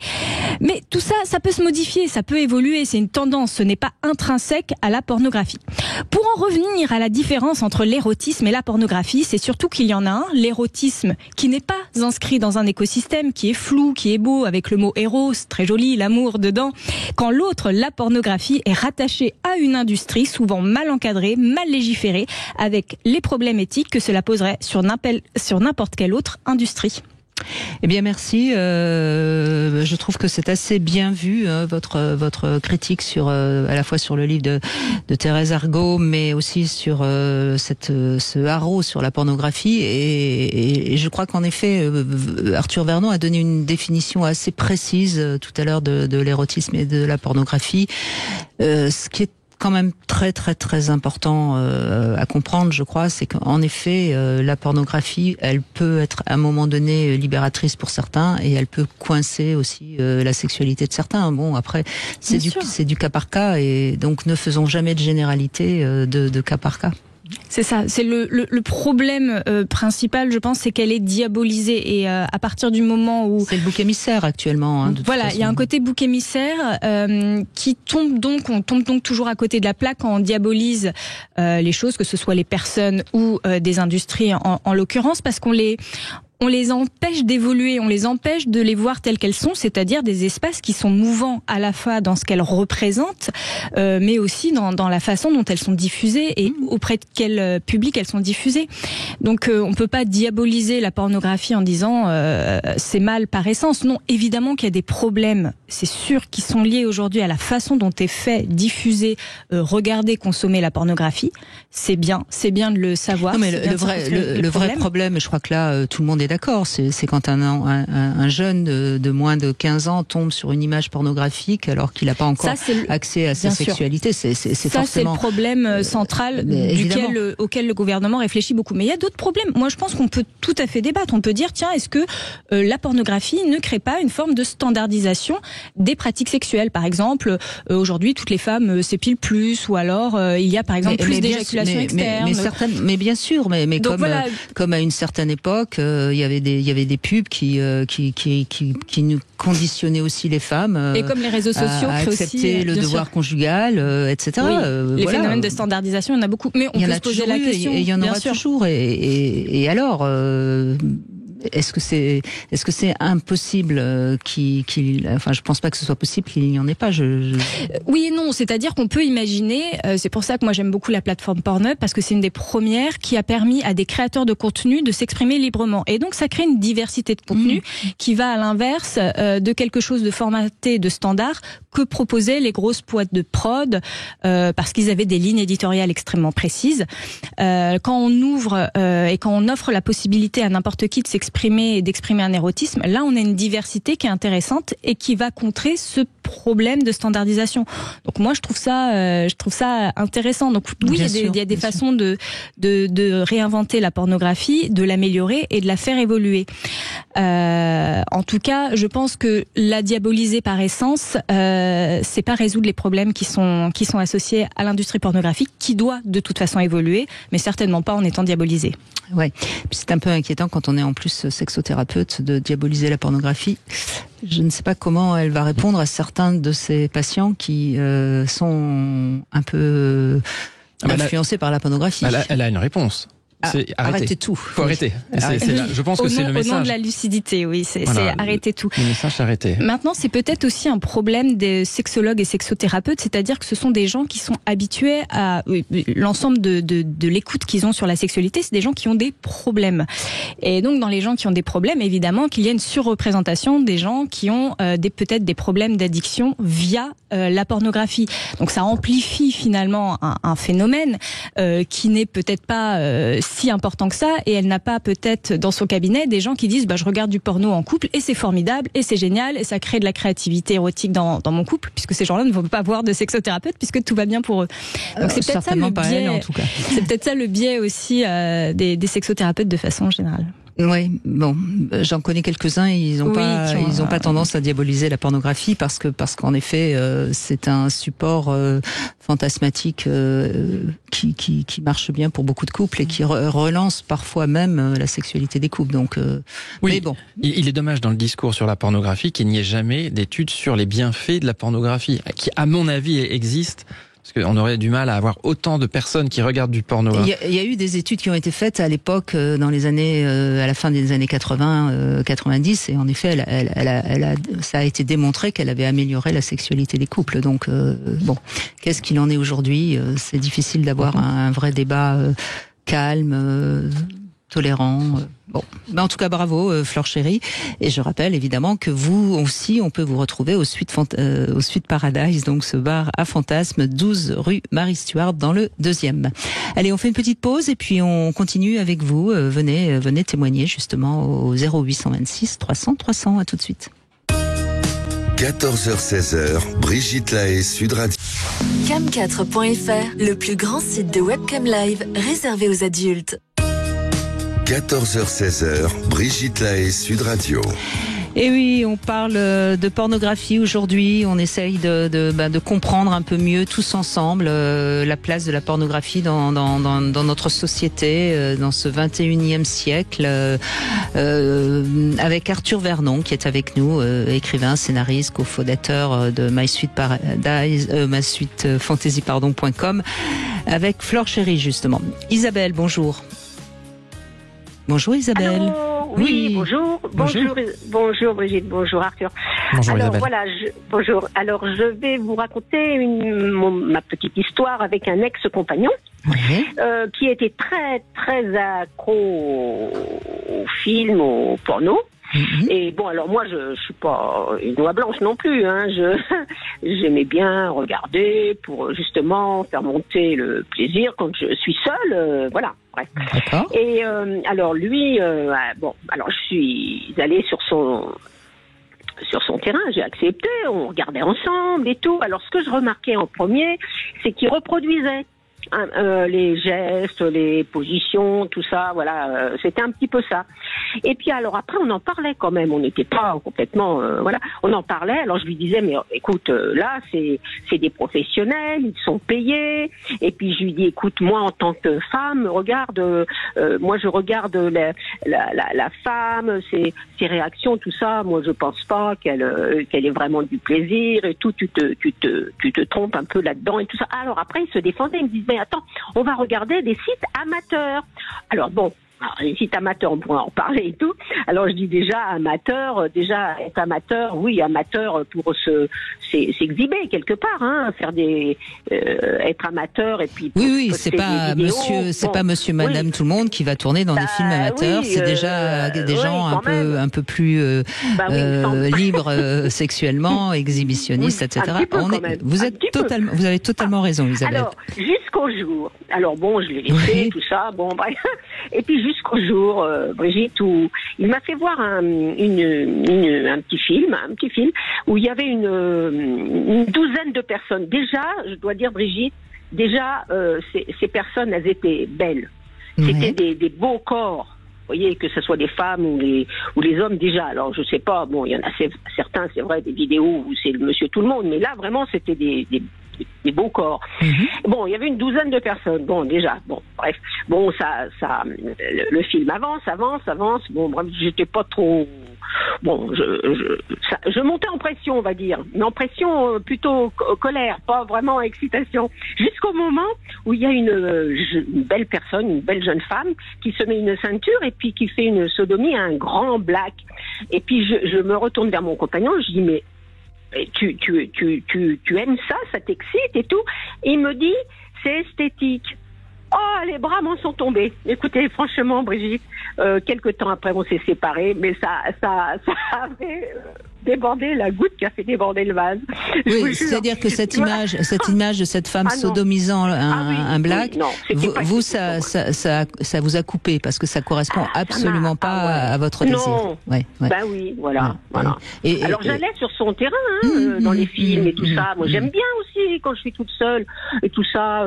Mais tout ça, ça peut se modifier, ça peut évoluer, c'est une tendance, ce n'est pas intrinsèque à la pornographie. Pour en revenir à la différence entre l'érotisme et la pornographie, c'est surtout qu'il y en a un, l'érotisme, qui n'est pas inscrit dans un écosystème, qui est flou, qui est beau, avec le mot éros, très joli, l'amour dedans, quand l'autre, la pornographie, est rattachée à une industrie souvent mal encadrée, mal légiférée, avec les problèmes éthiques que cela poserait sur n'importe quelle autre industrie. Eh bien merci, je trouve que c'est assez bien vu votre critique sur à la fois sur le livre de Thérèse Argot, mais aussi sur ce haro sur la pornographie, et je crois qu'en effet Arthur Vernon a donné une définition assez précise tout à l'heure de l'érotisme et de la pornographie, ce qui est quand même très très très important à comprendre, je crois, c'est qu'en effet la pornographie, elle peut être à un moment donné libératrice pour certains, et elle peut coincer aussi la sexualité de certains. Bon, après c'est du cas par cas, et donc ne faisons jamais de généralité de cas par cas. C'est ça, c'est le problème principal, je pense, c'est qu'elle est diabolisée, et à partir du moment où... C'est le bouc émissaire actuellement. Hein, voilà, il y a un côté bouc émissaire qui tombe donc, on tombe donc toujours à côté de la plaque quand on diabolise les choses, que ce soit les personnes ou des industries en l'occurrence, parce qu'on les empêche d'évoluer, on les empêche de les voir telles qu'elles sont, c'est-à-dire des espaces qui sont mouvants à la fois dans ce qu'elles représentent, mais aussi dans la façon dont elles sont diffusées et auprès de quel public elles sont diffusées. Donc on peut pas diaboliser la pornographie en disant c'est mal par essence. Non, évidemment qu'il y a des problèmes, c'est sûr, qui sont liés aujourd'hui à la façon dont est fait, diffuser, regarder, consommer la pornographie. C'est bien de le savoir. Non, mais le vrai problème, et je crois que là tout le monde est d'accord, c'est quand un jeune de moins de 15 ans tombe sur une image pornographique alors qu'il n'a pas encore accès à sa sexualité. C'est forcément... c'est le problème central auquel le gouvernement réfléchit beaucoup. Mais il y a d'autres problèmes. Moi, je pense qu'on peut tout à fait débattre. On peut dire, tiens, est-ce que la pornographie ne crée pas une forme de standardisation des pratiques sexuelles? Par exemple, aujourd'hui, toutes les femmes s'épilent plus, ou alors il y a par exemple plus d'éjaculation externe. Mais bien sûr, mais comme à une certaine époque, y avait des pubs qui nous conditionnaient aussi les femmes. Et comme les réseaux sociaux à accepter aussi, le devoir conjugal, etc. Oui, les phénomènes de standardisation, il y en a beaucoup. Mais on peut se poser la question. Il y en aura toujours. Et alors, est-ce que c'est impossible enfin, je pense pas que ce soit possible qu'il n'y en ait pas. Oui et non, c'est-à-dire qu'on peut imaginer. C'est pour ça que moi j'aime beaucoup la plateforme Pornhub, parce que c'est une des premières qui a permis à des créateurs de contenu de s'exprimer librement. Et donc ça crée une diversité de contenu qui va à l'inverse de quelque chose de formaté, de standard que proposaient les grosses boîtes de prod, parce qu'ils avaient des lignes éditoriales extrêmement précises. Quand on ouvre et quand on offre la possibilité à n'importe qui de s'exprimer et d'exprimer un érotisme, là on a une diversité qui est intéressante et qui va contrer ce problème de standardisation. Donc moi je trouve ça intéressant. Donc oui, il y a des façons de réinventer la pornographie, de l'améliorer et de la faire évoluer. En tout cas, je pense que la diaboliser par essence, c'est pas résoudre les problèmes qui sont associés à l'industrie pornographique, qui doit de toute façon évoluer, mais certainement pas en étant diabolisée. Ouais. Puis c'est un peu inquiétant quand on est en plus sexothérapeute de diaboliser la pornographie. Je ne sais pas comment elle va répondre à certains de ces patients qui sont un peu influencés par la pornographie. Elle a une réponse. Arrêtez tout. Faut arrêter. Je pense que c'est le message. Au nom de la lucidité, oui, c'est arrêter tout. Le message, arrêter. Maintenant, c'est peut-être aussi un problème des sexologues et sexothérapeutes, c'est-à-dire que ce sont des gens qui sont habitués à l'ensemble de l'écoute qu'ils ont sur la sexualité, c'est des gens qui ont des problèmes. Et donc, dans les gens qui ont des problèmes, évidemment, qu'il y a une surreprésentation des gens qui ont peut-être des problèmes d'addiction via la pornographie. Donc, ça amplifie finalement un phénomène qui n'est peut-être pas si important que ça, et elle n'a pas peut-être dans son cabinet des gens qui disent je regarde du porno en couple et c'est formidable et c'est génial et ça crée de la créativité érotique dans mon couple, puisque ces gens-là ne vont pas voir de sexothérapeute puisque tout va bien pour eux. Donc c'est peut-être ça le biais, elle, en tout cas. C'est peut-être ça le biais aussi des sexothérapeutes de façon générale. Oui, bon, j'en connais quelques-uns. Ils ont pas tendance à diaboliser la pornographie parce qu'en effet, c'est un support fantasmatique qui marche bien pour beaucoup de couples et qui relance parfois même la sexualité des couples. Donc, oui, mais bon, il est dommage dans le discours sur la pornographie qu'il n'y ait jamais d'études sur les bienfaits de la pornographie, qui, à mon avis, existent. Parce qu'on aurait du mal à avoir autant de personnes qui regardent du porno. Il y a eu des études qui ont été faites à l'époque, dans les années, à la fin des années 80, 90, et en effet, ça a été démontré qu'elle avait amélioré la sexualité des couples. Donc, bon, qu'est-ce qu'il en est aujourd'hui ? C'est difficile d'avoir un vrai débat calme, tolérant. Bon, mais en tout cas, bravo, Flore Chéri. Et je rappelle évidemment que vous aussi, on peut vous retrouver au Suite Paradise, donc ce bar à fantasmes, 12 rue Marie-Stuart, dans le 2e. Allez, on fait une petite pause et puis on continue avec vous. Venez témoigner justement au 0826 300 300. À tout de suite. 14h-16h, Brigitte Lahaie, Sud Radio. Cam4.fr, le plus grand site de webcam live réservé aux adultes. 14h-16h, Brigitte Lahaie, Sud Radio. Et oui, on parle de pornographie aujourd'hui. On essaye de comprendre un peu mieux tous ensemble la place de la pornographie dans notre société, dans ce 21e siècle, avec Arthur Vernon qui est avec nous, écrivain, scénariste, cofondateur de My Sweet Paradise, mysweetfantasy.com, avec Flore Chéri justement. Isabelle, bonjour. Bonjour Isabelle. Allô, oui, bonjour. Bonjour Brigitte, bonjour Arthur. Bonjour alors Isabelle. voilà, bonjour. Alors je vais vous raconter ma petite histoire avec un ex-compagnon qui était très très accro au film, au porno. Et bon, alors moi, je suis pas une oie blanche non plus. J'aimais bien regarder pour justement faire monter le plaisir quand je suis seule. Voilà. Bref. Et alors lui, alors je suis allée sur son terrain, j'ai accepté. On regardait ensemble et tout. Alors ce que je remarquais en premier, c'est qu'il reproduisait les gestes, les positions, tout ça, voilà, c'était un petit peu ça. Et puis alors après, on en parlait quand même, on n'était pas complètement, voilà, on en parlait. Alors je lui disais, mais écoute, là, c'est des professionnels, ils sont payés. Et puis je lui dis, écoute, moi en tant que femme, regarde, moi je regarde la femme, ses réactions, tout ça. Moi je pense pas qu'elle ait vraiment du plaisir et tout. Tu te trompes un peu là-dedans et tout ça. Alors après, il se défendait, il me disait, mais attends, on va regarder des sites amateurs. Alors bon. Alors, les sites amateurs, on pourrait en parler et tout. Alors je dis déjà être amateur, oui, amateur pour s'exhiber quelque part, hein, faire être amateur et puis. Oui, c'est pas monsieur, madame, oui. Tout le monde qui va tourner dans des films amateurs. Oui, c'est déjà des gens un peu plus libres sexuellement, exhibitionnistes, etc. Vous avez totalement raison, Isabelle. Alors jusqu'au jour. Alors bon, je l'ai laissé, tout ça, bon bref. Et puis jusqu'au jour, Brigitte, où il m'a fait voir un petit film où il y avait une douzaine de personnes. Déjà, je dois dire, Brigitte, ces personnes, elles étaient belles. C'était des beaux corps. Vous voyez, que ce soit des femmes ou les hommes déjà. Alors je sais pas, bon, il y en a certains, c'est vrai, des vidéos où c'est le monsieur tout le monde, mais là vraiment c'était des beaux corps. Bon, il y avait une douzaine de personnes. Bon, déjà, bon, bref. Bon, le film avance. Bon, bref, j'étais pas trop. Bon, je montais en pression, on va dire. Mais en pression plutôt colère, pas vraiment excitation. Jusqu'au moment où il y a une belle personne, une belle jeune femme, qui se met une ceinture et puis qui fait une sodomie à un grand black. Et puis je me retourne vers mon compagnon, je dis, mais tu aimes ça t'excite et tout? Et il me dit, c'est esthétique. Oh, les bras m'en sont tombés. Écoutez, franchement, Brigitte, quelque temps après, on s'est séparés, mais ça avait débordé la goutte qui a fait déborder le vase. Oui, c'est-à-dire que cette image de cette femme sodomisant un black, ça vous a coupé parce que ça correspond absolument pas à votre désir. Non. Ouais. Ben oui, voilà. Alors j'allais sur son terrain, dans les films et tout ça. Moi, j'aime bien aussi quand je suis toute seule et tout ça.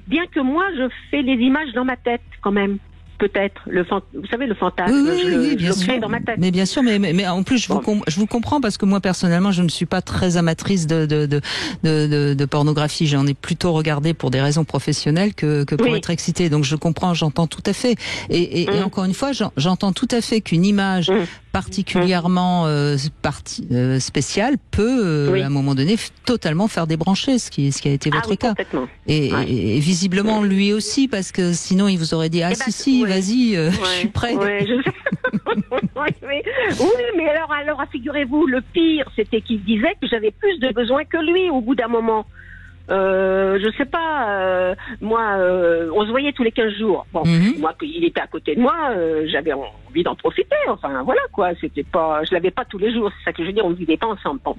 Bien que moi, je fais les images dans ma tête quand même. Peut-être vous savez, le fantasme, je le crée dans ma tête. Mais bien sûr, mais en plus je vous comprends parce que moi personnellement je ne suis pas très amatrice de pornographie. J'en ai plutôt regardé pour des raisons professionnelles que pour être excitée. Donc je comprends, j'entends tout à fait. Et encore une fois, j'entends tout à fait qu'une image particulièrement spéciale peut à un moment donné totalement faire débrancher, ce qui a été votre cas. Et visiblement lui aussi, parce que sinon il vous aurait dit si. Vas-y, je suis prêt. Oui, mais alors, figurez-vous, le pire, c'était qu'il disait que j'avais plus de besoins que lui au bout d'un moment. Je sais pas, moi, on se voyait tous les 15 jours. Bon, moi, il était à côté de moi, j'avais envie d'en profiter. Enfin, voilà quoi. C'était pas, je l'avais pas tous les jours. C'est ça que je veux dire. On ne vivait pas ensemble. Bon.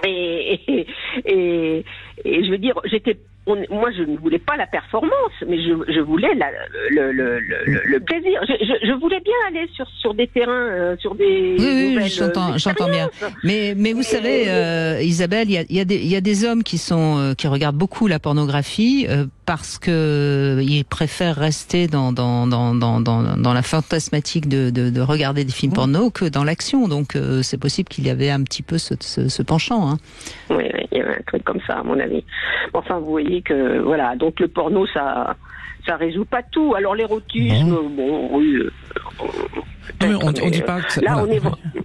Et je veux dire, moi, je ne voulais pas la performance, mais je voulais le plaisir. Je voulais bien aller sur des terrains, sur des nouvelles j'entends bien. Mais vous savez, Isabelle, il y a des hommes qui regardent beaucoup la pornographie parce que ils préfèrent rester dans la fantasmatique de regarder des films porno que dans l'action. Donc c'est possible qu'il y avait un petit peu ce penchant. Hein. Oui, il y avait un truc comme ça, à mon avis. Enfin, vous voyez que voilà, donc le porno, ça résout pas tout. Alors l'érotisme, bon, oui. On dit pas que là,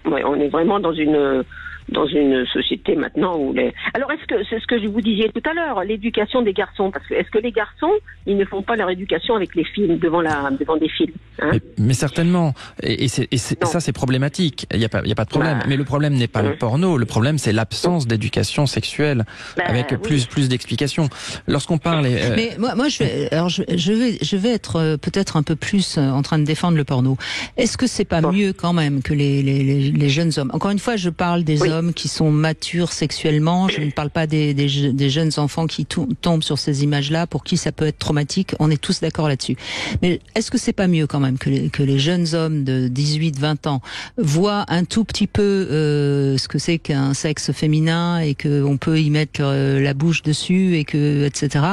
on est vraiment dans une société maintenant où Alors c'est ce que je vous disais tout à l'heure, l'éducation des garçons, parce que est-ce que les garçons, ils ne font pas leur éducation avec les films devant des films, hein? Mais certainement, et ça c'est problématique. Il y a pas de problème. Mais le problème n'est pas le porno. Le problème c'est l'absence d'éducation sexuelle avec plus d'explications. Lorsqu'on parle. Mais moi je vais être peut-être un peu plus en train de défendre le porno. Est-ce que c'est pas mieux quand même que les jeunes hommes? Encore une fois, je parle des hommes qui sont matures sexuellement. Je ne parle pas des jeunes enfants qui tombent sur ces images-là, pour qui ça peut être traumatique. On est tous d'accord là-dessus. Mais est-ce que c'est pas mieux quand même que les jeunes hommes de 18-20 ans voient un tout petit peu ce que c'est qu'un sexe féminin et qu'on peut y mettre la bouche dessus et que etc.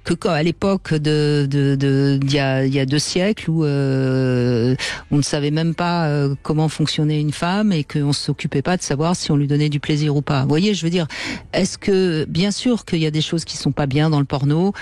Que quand à l'époque d'il y a 2 siècles où on ne savait même pas comment fonctionnait une femme et qu'on s'occupait pas de savoir si on lui donnait du plaisir ou pas. Vous voyez, je veux dire, est-ce que bien sûr qu'il y a des choses qui sont pas bien dans le porno,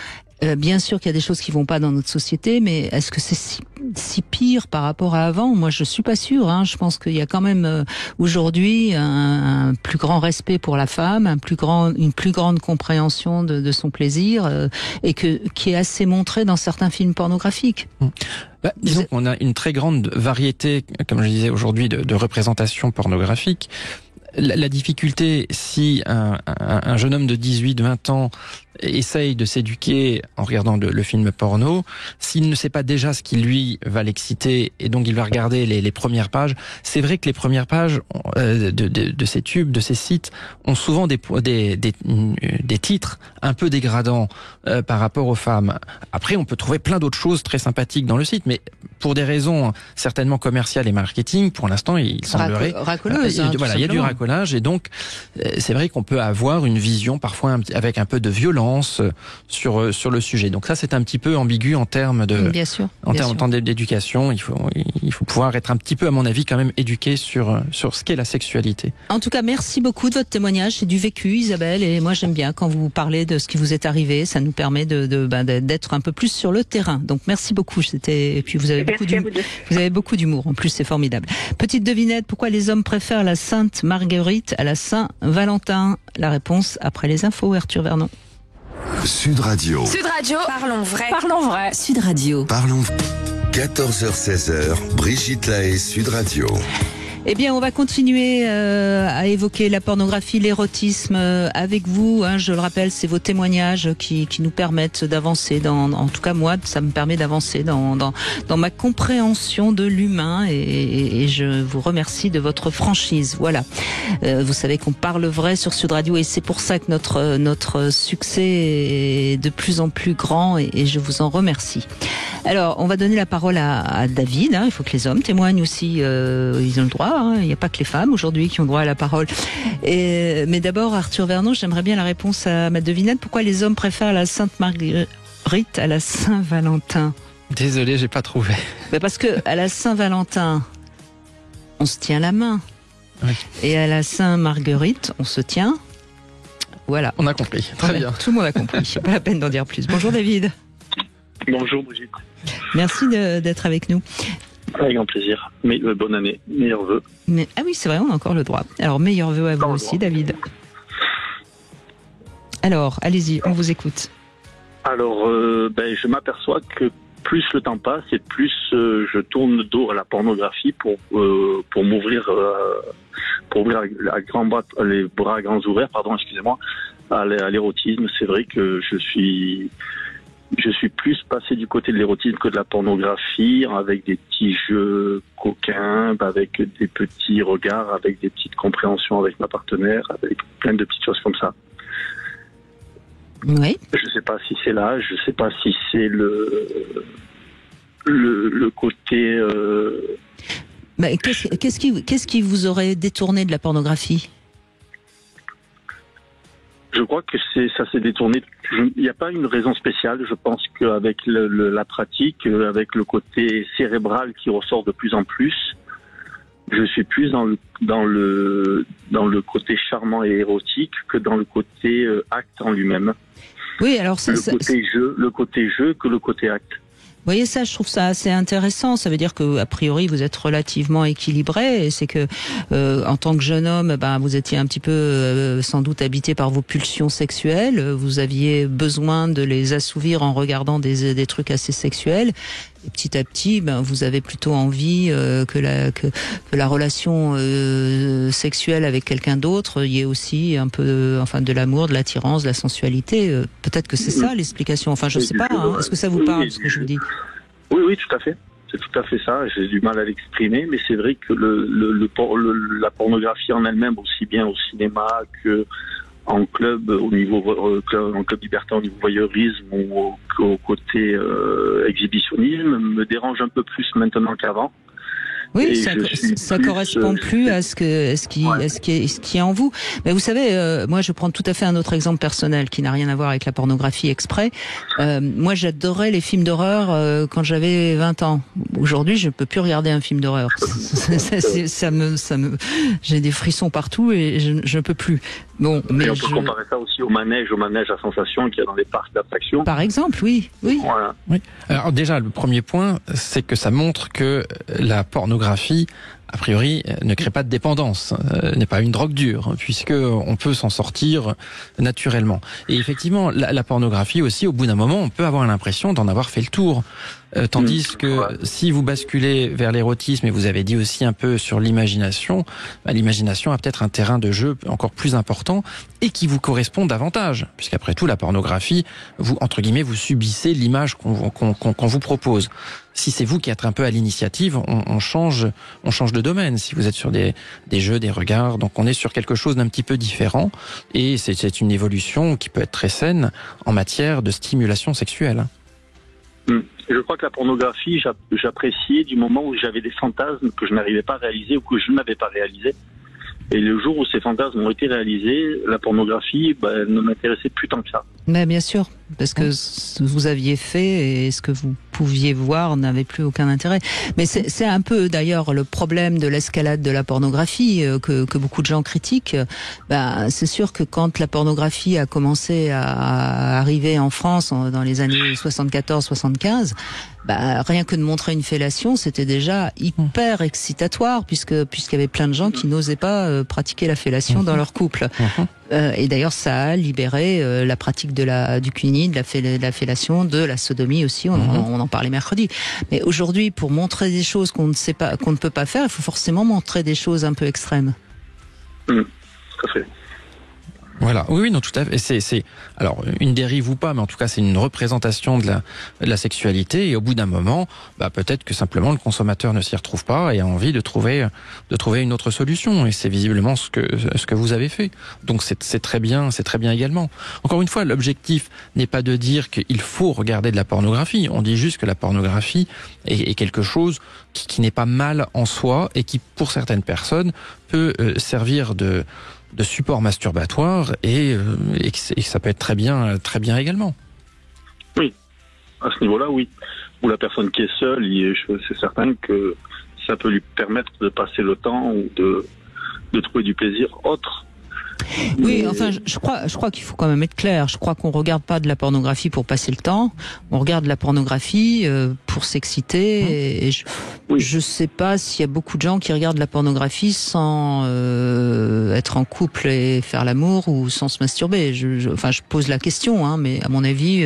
bien sûr qu'il y a des choses qui vont pas dans notre société, mais est-ce que c'est si pire par rapport à avant? Moi, je suis pas sûre. Je pense qu'il y a quand même aujourd'hui un plus grand respect pour la femme, une plus grande compréhension de son plaisir, et qui est assez montré dans certains films pornographiques. Disons qu'on a une très grande variété, comme je disais aujourd'hui, de représentations pornographiques. La difficulté, si un jeune homme de 18-20 ans essaye de s'éduquer en regardant le film porno, s'il ne sait pas déjà ce qui lui va l'exciter et donc il va regarder les premières pages, c'est vrai que les premières pages de ces tubes, de ces sites, ont souvent des titres un peu dégradants par rapport aux femmes. Après, on peut trouver plein d'autres choses très sympathiques dans le site, mais pour des raisons certainement commerciales et marketing, pour l'instant, il semblerait... Racoleuse, voilà, il y a du racolage et donc c'est vrai qu'on peut avoir une vision parfois avec un peu de violence sur le sujet. Donc ça, c'est un petit peu ambigu en termes d'éducation. Il faut pouvoir être un petit peu, à mon avis, quand même éduqué sur ce qu'est la sexualité. En tout cas, merci beaucoup de votre témoignage. C'est du vécu, Isabelle, et moi j'aime bien quand vous parlez de ce qui vous est arrivé. Ça nous permet d'être un peu plus sur le terrain. Donc merci beaucoup. Et puis vous avez beaucoup d'humour. En plus, c'est formidable. Petite devinette, pourquoi les hommes préfèrent la Sainte Marguerite à la Saint-Valentin? La réponse après les infos, Arthur Vernon. Sud Radio. Sud Radio. Parlons vrai. Parlons vrai. Sud Radio. Parlons 14h-16h, Brigitte Lahaie, Sud Radio. Eh bien, on va continuer à évoquer la pornographie, l'érotisme avec vous. Je le rappelle, c'est vos témoignages qui nous permettent d'avancer. En tout cas, moi, ça me permet d'avancer dans ma compréhension de l'humain et je vous remercie de votre franchise. Voilà. Vous savez qu'on parle vrai sur Sud Radio et c'est pour ça que notre succès est de plus en plus grand et je vous en remercie. Alors, on va donner la parole à David. Il faut que les hommes témoignent aussi. Ils ont le droit. Il n'y a pas que les femmes aujourd'hui qui ont droit à la parole. Mais d'abord, Arthur Vernon, j'aimerais bien la réponse à ma devinette. Pourquoi les hommes préfèrent la Sainte Marguerite à la Saint-Valentin? Désolé, j'ai pas trouvé. Parce que à la Saint-Valentin, on se tient la main. Oui. Et à la Saint-Marguerite, on se tient. Voilà. On a compris. Très bien. Tout le monde a compris. Pas la peine d'en dire plus. Bonjour David. Bonjour Brigitte. Merci d'être avec nous. Avec grand plaisir. Mais bonne année, meilleurs vœux. Ah oui, c'est vrai, on a encore le droit. Alors, meilleurs vœux à vous aussi, David. Alors, allez-y, on vous écoute. Alors, je m'aperçois que plus le temps passe et plus je tourne le dos à la pornographie pour m'ouvrir, pour ouvrir les bras grands ouverts, à l'érotisme. C'est vrai que je suis plus passé du côté de l'érotisme que de la pornographie, avec des petits jeux coquins, avec des petits regards, avec des petites compréhensions avec ma partenaire, avec plein de petites choses comme ça. Oui. Je sais pas si c'est l'âge, je sais pas si c'est le côté... Qu'est-ce qui vous aurait détourné de la pornographie ? Je crois que ça s'est détourné. Il n'y a pas une raison spéciale. Je pense qu'avec la pratique, avec le côté cérébral qui ressort de plus en plus, je suis plus dans le côté charmant et érotique que dans le côté acte en lui-même. Oui, alors le côté jeu que le côté acte. Vous voyez ça, je trouve ça assez intéressant. Ça veut dire que a priori vous êtes relativement équilibré. Et c'est que en tant que jeune homme, vous étiez un petit peu sans doute habité par vos pulsions sexuelles. Vous aviez besoin de les assouvir en regardant des trucs assez sexuels. Et petit à petit, vous avez plutôt envie que la relation sexuelle avec quelqu'un d'autre y ait aussi un peu de l'amour, de l'attirance, de la sensualité. Peut-être que c'est ça l'explication. Enfin, je sais pas. Est-ce que ça vous parle ce que je vous dis ? Oui, tout à fait. C'est tout à fait ça. J'ai du mal à l'exprimer, mais c'est vrai que la pornographie en elle-même, aussi bien au cinéma que en club au niveau en club libertin au niveau voyeurisme ou au côté exhibitionnisme me dérange un peu plus maintenant qu'avant. Oui, ça correspond plus à ce qui est en vous. Mais vous savez, moi je prends tout à fait un autre exemple personnel qui n'a rien à voir avec la pornographie exprès. Moi j'adorais les films d'horreur quand j'avais 20 ans. Aujourd'hui, je peux plus regarder un film d'horreur. J'ai des frissons partout et je ne peux plus. Bon, mais on peut comparer ça aussi au manège à sensation qu'il y a dans les parcs d'attractions. Par exemple, oui. Voilà. Oui. Alors déjà, le premier point, c'est que ça montre que la pornographie, a priori, ne crée pas de dépendance, n'est pas une drogue dure, puisque on peut s'en sortir naturellement. Et effectivement, la pornographie aussi, au bout d'un moment, on peut avoir l'impression d'en avoir fait le tour. Tandis que si vous basculez vers l'érotisme, et vous avez dit aussi un peu sur l'imagination, l'imagination a peut-être un terrain de jeu encore plus important et qui vous correspond davantage. Puisqu'après tout, la pornographie, vous, entre guillemets, vous subissez l'image qu'on vous propose. Si c'est vous qui êtes un peu à l'initiative, on change de domaine. Si vous êtes sur des jeux, des regards, donc on est sur quelque chose d'un petit peu différent. Et c'est une évolution qui peut être très saine en matière de stimulation sexuelle. Je crois que la pornographie, j'appréciais du moment où j'avais des fantasmes que je n'arrivais pas à réaliser ou que je n'avais pas réalisé. Et le jour où ces fantasmes ont été réalisés, la pornographie ne m'intéressait plus tant que ça. Mais bien sûr, parce que ce que vous aviez fait et ce que vous pouviez voir n'avait plus aucun intérêt. Mais c'est un peu d'ailleurs le problème de l'escalade de la pornographie que beaucoup de gens critiquent. C'est sûr que quand la pornographie a commencé à arriver en France dans les années 74-75, rien que de montrer une fellation, c'était déjà hyper excitatoire puisqu'il y avait plein de gens qui n'osaient pas pratiquer la fellation dans leur couple. Et d'ailleurs, ça a libéré la pratique du cunnilingus, de la fellation, de la sodomie aussi. On en parlait mercredi. Mais aujourd'hui, pour montrer des choses qu'on ne sait pas, qu'on ne peut pas faire, il faut forcément montrer des choses un peu extrêmes. Tout à fait. Voilà, oui, non, tout à fait. C'est alors une dérive ou pas, mais en tout cas c'est une représentation de la sexualité. Et au bout d'un moment, peut-être que simplement le consommateur ne s'y retrouve pas et a envie de trouver une autre solution. Et c'est visiblement ce que vous avez fait. Donc c'est très bien également. Encore une fois, l'objectif n'est pas de dire qu'il faut regarder de la pornographie. On dit juste que la pornographie est quelque chose qui n'est pas mal en soi et qui, pour certaines personnes, peut servir de support masturbatoire et ça peut être très bien également. Oui, à ce niveau-là, oui. Ou la personne qui est seule, c'est certain que ça peut lui permettre de passer le temps ou de trouver du plaisir autre. Oui, enfin, je crois qu'il faut quand même être clair. Je crois qu'on regarde pas de la pornographie pour passer le temps. On regarde de la pornographie pour s'exciter. Et je sais pas s'il y a beaucoup de gens qui regardent de la pornographie sans être en couple et faire l'amour ou sans se masturber. Je pose la question, mais à mon avis,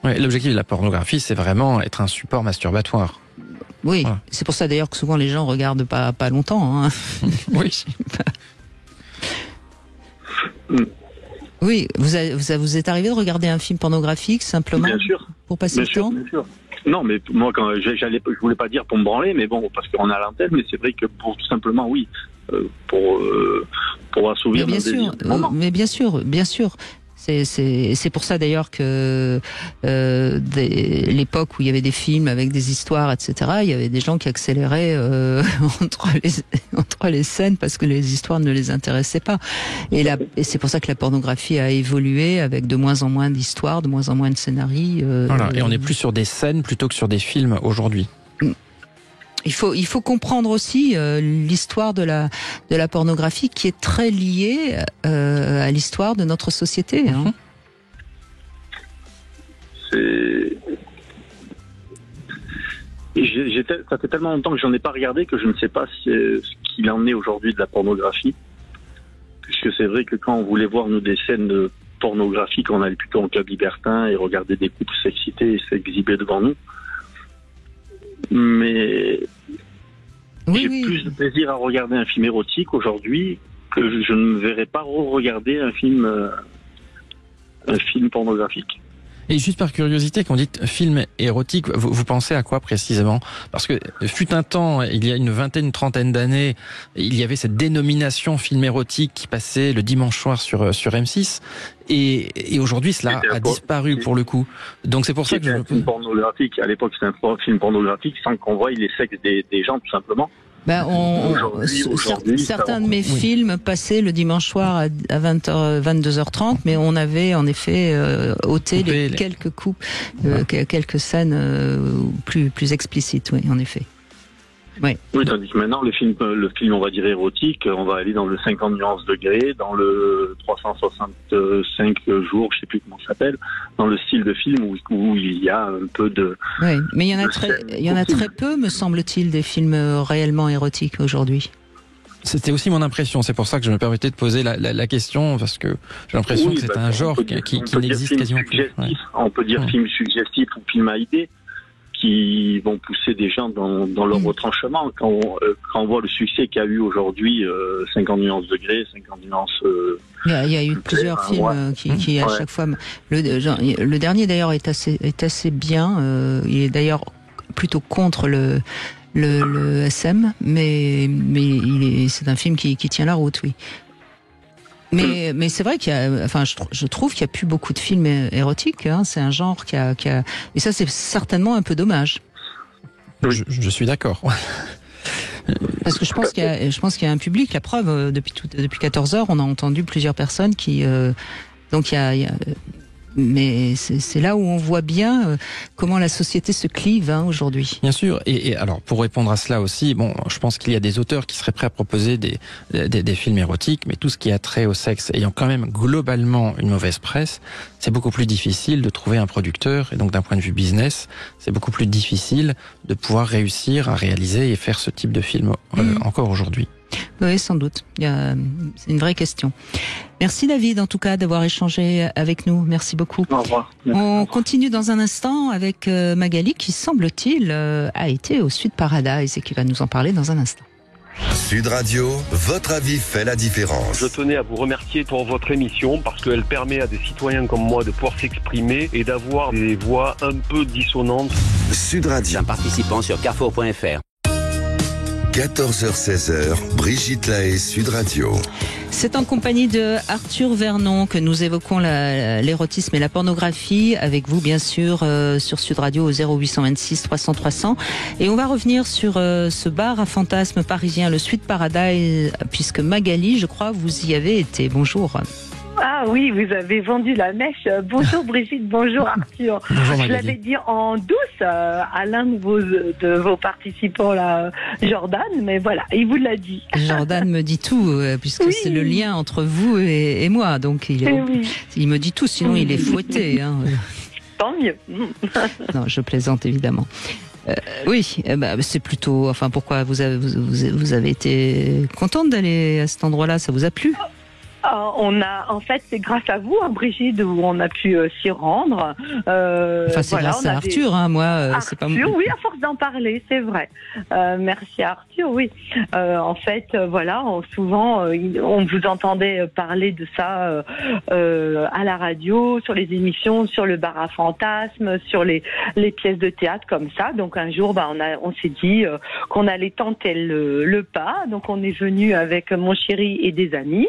l'objectif de la pornographie, c'est vraiment être un support masturbatoire. Oui, voilà. C'est pour ça d'ailleurs que souvent les gens regardent pas longtemps. Oui. Oui, vous êtes arrivé de regarder un film pornographique simplement bien sûr, pour passer le temps. Bien sûr. Non, mais moi quand je voulais pas dire pour me branler, mais bon, parce qu'on est à l'antenne, mais c'est vrai que pour tout simplement, oui, pour assouvir mon désir. Mais bien sûr. C'est pour ça d'ailleurs que l'époque où il y avait des films avec des histoires, etc., il y avait des gens qui accéléraient entre les scènes parce que les histoires ne les intéressaient pas. Et c'est pour ça que la pornographie a évolué avec de moins en moins d'histoires, de moins en moins de scénarios. Et on est plus sur des scènes plutôt que sur des films aujourd'hui. Il faut comprendre aussi l'histoire de la pornographie qui est très liée à l'histoire de notre société. Ça fait tellement longtemps que j'en ai pas regardé que je ne sais pas ce qu'il en est aujourd'hui de la pornographie. Puisque c'est vrai que quand on voulait voir nous des scènes pornographiques, on allait plutôt en club libertin et regarder des couples s'exciter et s'exhiber devant nous. Mais j'ai plus de plaisir à regarder un film érotique aujourd'hui que je ne verrais pas regarder un film pornographique. Et juste par curiosité, quand on dit film érotique, vous pensez à quoi précisément? Parce que fut un temps, il y a une trentaine d'années, il y avait cette dénomination film érotique qui passait le dimanche soir sur M6. Et aujourd'hui, cela a disparu pour le coup. Donc c'est pour ça que je... Un film pornographique. À l'époque, c'était un film pornographique sans qu'on voie les sexes des gens, tout simplement. Certains de mes films passaient le dimanche soir à 22h30, mais on avait en effet ôté quelques coupes, quelques scènes plus explicites, oui, en effet. Oui, tandis que maintenant, le film, on va dire érotique, on va aller dans le 50 nuances degrés, dans le 365 jours, je sais plus comment ça s'appelle, dans le style de film où il y a un peu de... Oui, mais il y en a très peu, me semble-t-il, des films réellement érotiques aujourd'hui. C'était aussi mon impression, c'est pour ça que je me permettais de poser la question, parce que j'ai l'impression que c'est un genre qui n'existe quasiment plus. Ouais. On peut dire film suggestif ou film à idée, qui vont pousser des gens dans leur retranchement. Quand on voit le succès qu'il y a eu aujourd'hui, 50 nuances degrés, 50 nuances... Il y a eu plusieurs films qui à chaque fois... Le dernier d'ailleurs est assez bien. Il est d'ailleurs plutôt contre le SM, mais c'est un film qui tient la route, oui. Mais c'est vrai je trouve qu'il y a plus beaucoup de films érotiques, hein. C'est un genre qui a, et ça c'est certainement un peu dommage. Je suis d'accord. Parce que je pense qu'il y a un public, la preuve, depuis 14 heures, on a entendu plusieurs personnes qui, donc il y a mais c'est là où on voit bien comment la société se clive aujourd'hui. Bien sûr. Et alors, pour répondre à cela aussi, je pense qu'il y a des auteurs qui seraient prêts à proposer des films érotiques, mais tout ce qui a trait au sexe ayant quand même globalement une mauvaise presse, c'est beaucoup plus difficile de trouver un producteur. Et donc, d'un point de vue business, c'est beaucoup plus difficile de pouvoir réussir à réaliser et faire ce type de film encore aujourd'hui. Oui, sans doute. C'est une vraie question. Merci David, en tout cas, d'avoir échangé avec nous. Merci beaucoup. Au revoir. On continue dans un instant avec Magali, qui semble-t-il a été au Sud Paradise et qui va nous en parler dans un instant. Sud Radio, votre avis fait la différence. Je tenais à vous remercier pour votre émission parce qu'elle permet à des citoyens comme moi de pouvoir s'exprimer et d'avoir des voix un peu dissonantes. Sud Radio. Un participant sur carrefour.fr. 14h-16h, Brigitte Lahaie, Sud Radio. C'est en compagnie de Arthur Vernon que nous évoquons l'érotisme et la pornographie, avec vous bien sûr sur Sud Radio au 0826 300 300. Et on va revenir sur ce bar à fantasmes parisien, le Sud Paradise, puisque Magali, je crois, vous y avez été. Bonjour. Ah oui, vous avez vendu la mèche. Bonjour Brigitte, bonjour Arthur. Bonjour, je l'avais dit en douce à l'un de vos participants, là, Jordan, mais voilà, il vous l'a dit. Jordan me dit tout, puisque c'est le lien entre vous et moi. Donc il me dit tout, sinon il est fouetté. Tant mieux. Non, je plaisante évidemment. Oui, c'est plutôt... Enfin, pourquoi vous avez été contente d'aller à cet endroit-là? Ça vous a plu? En fait, c'est grâce à vous, Brigitte, où on a pu s'y rendre. C'est grâce à Arthur, moi, c'est pas moi. Oui, à force d'en parler, c'est vrai. Merci à Arthur, oui. En fait, souvent, on vous entendait parler de ça à la radio, sur les émissions, sur le bar à fantasmes, sur les pièces de théâtre comme ça. Donc un jour, on s'est dit qu'on allait tenter le pas. Donc on est venu avec mon chéri et des amis.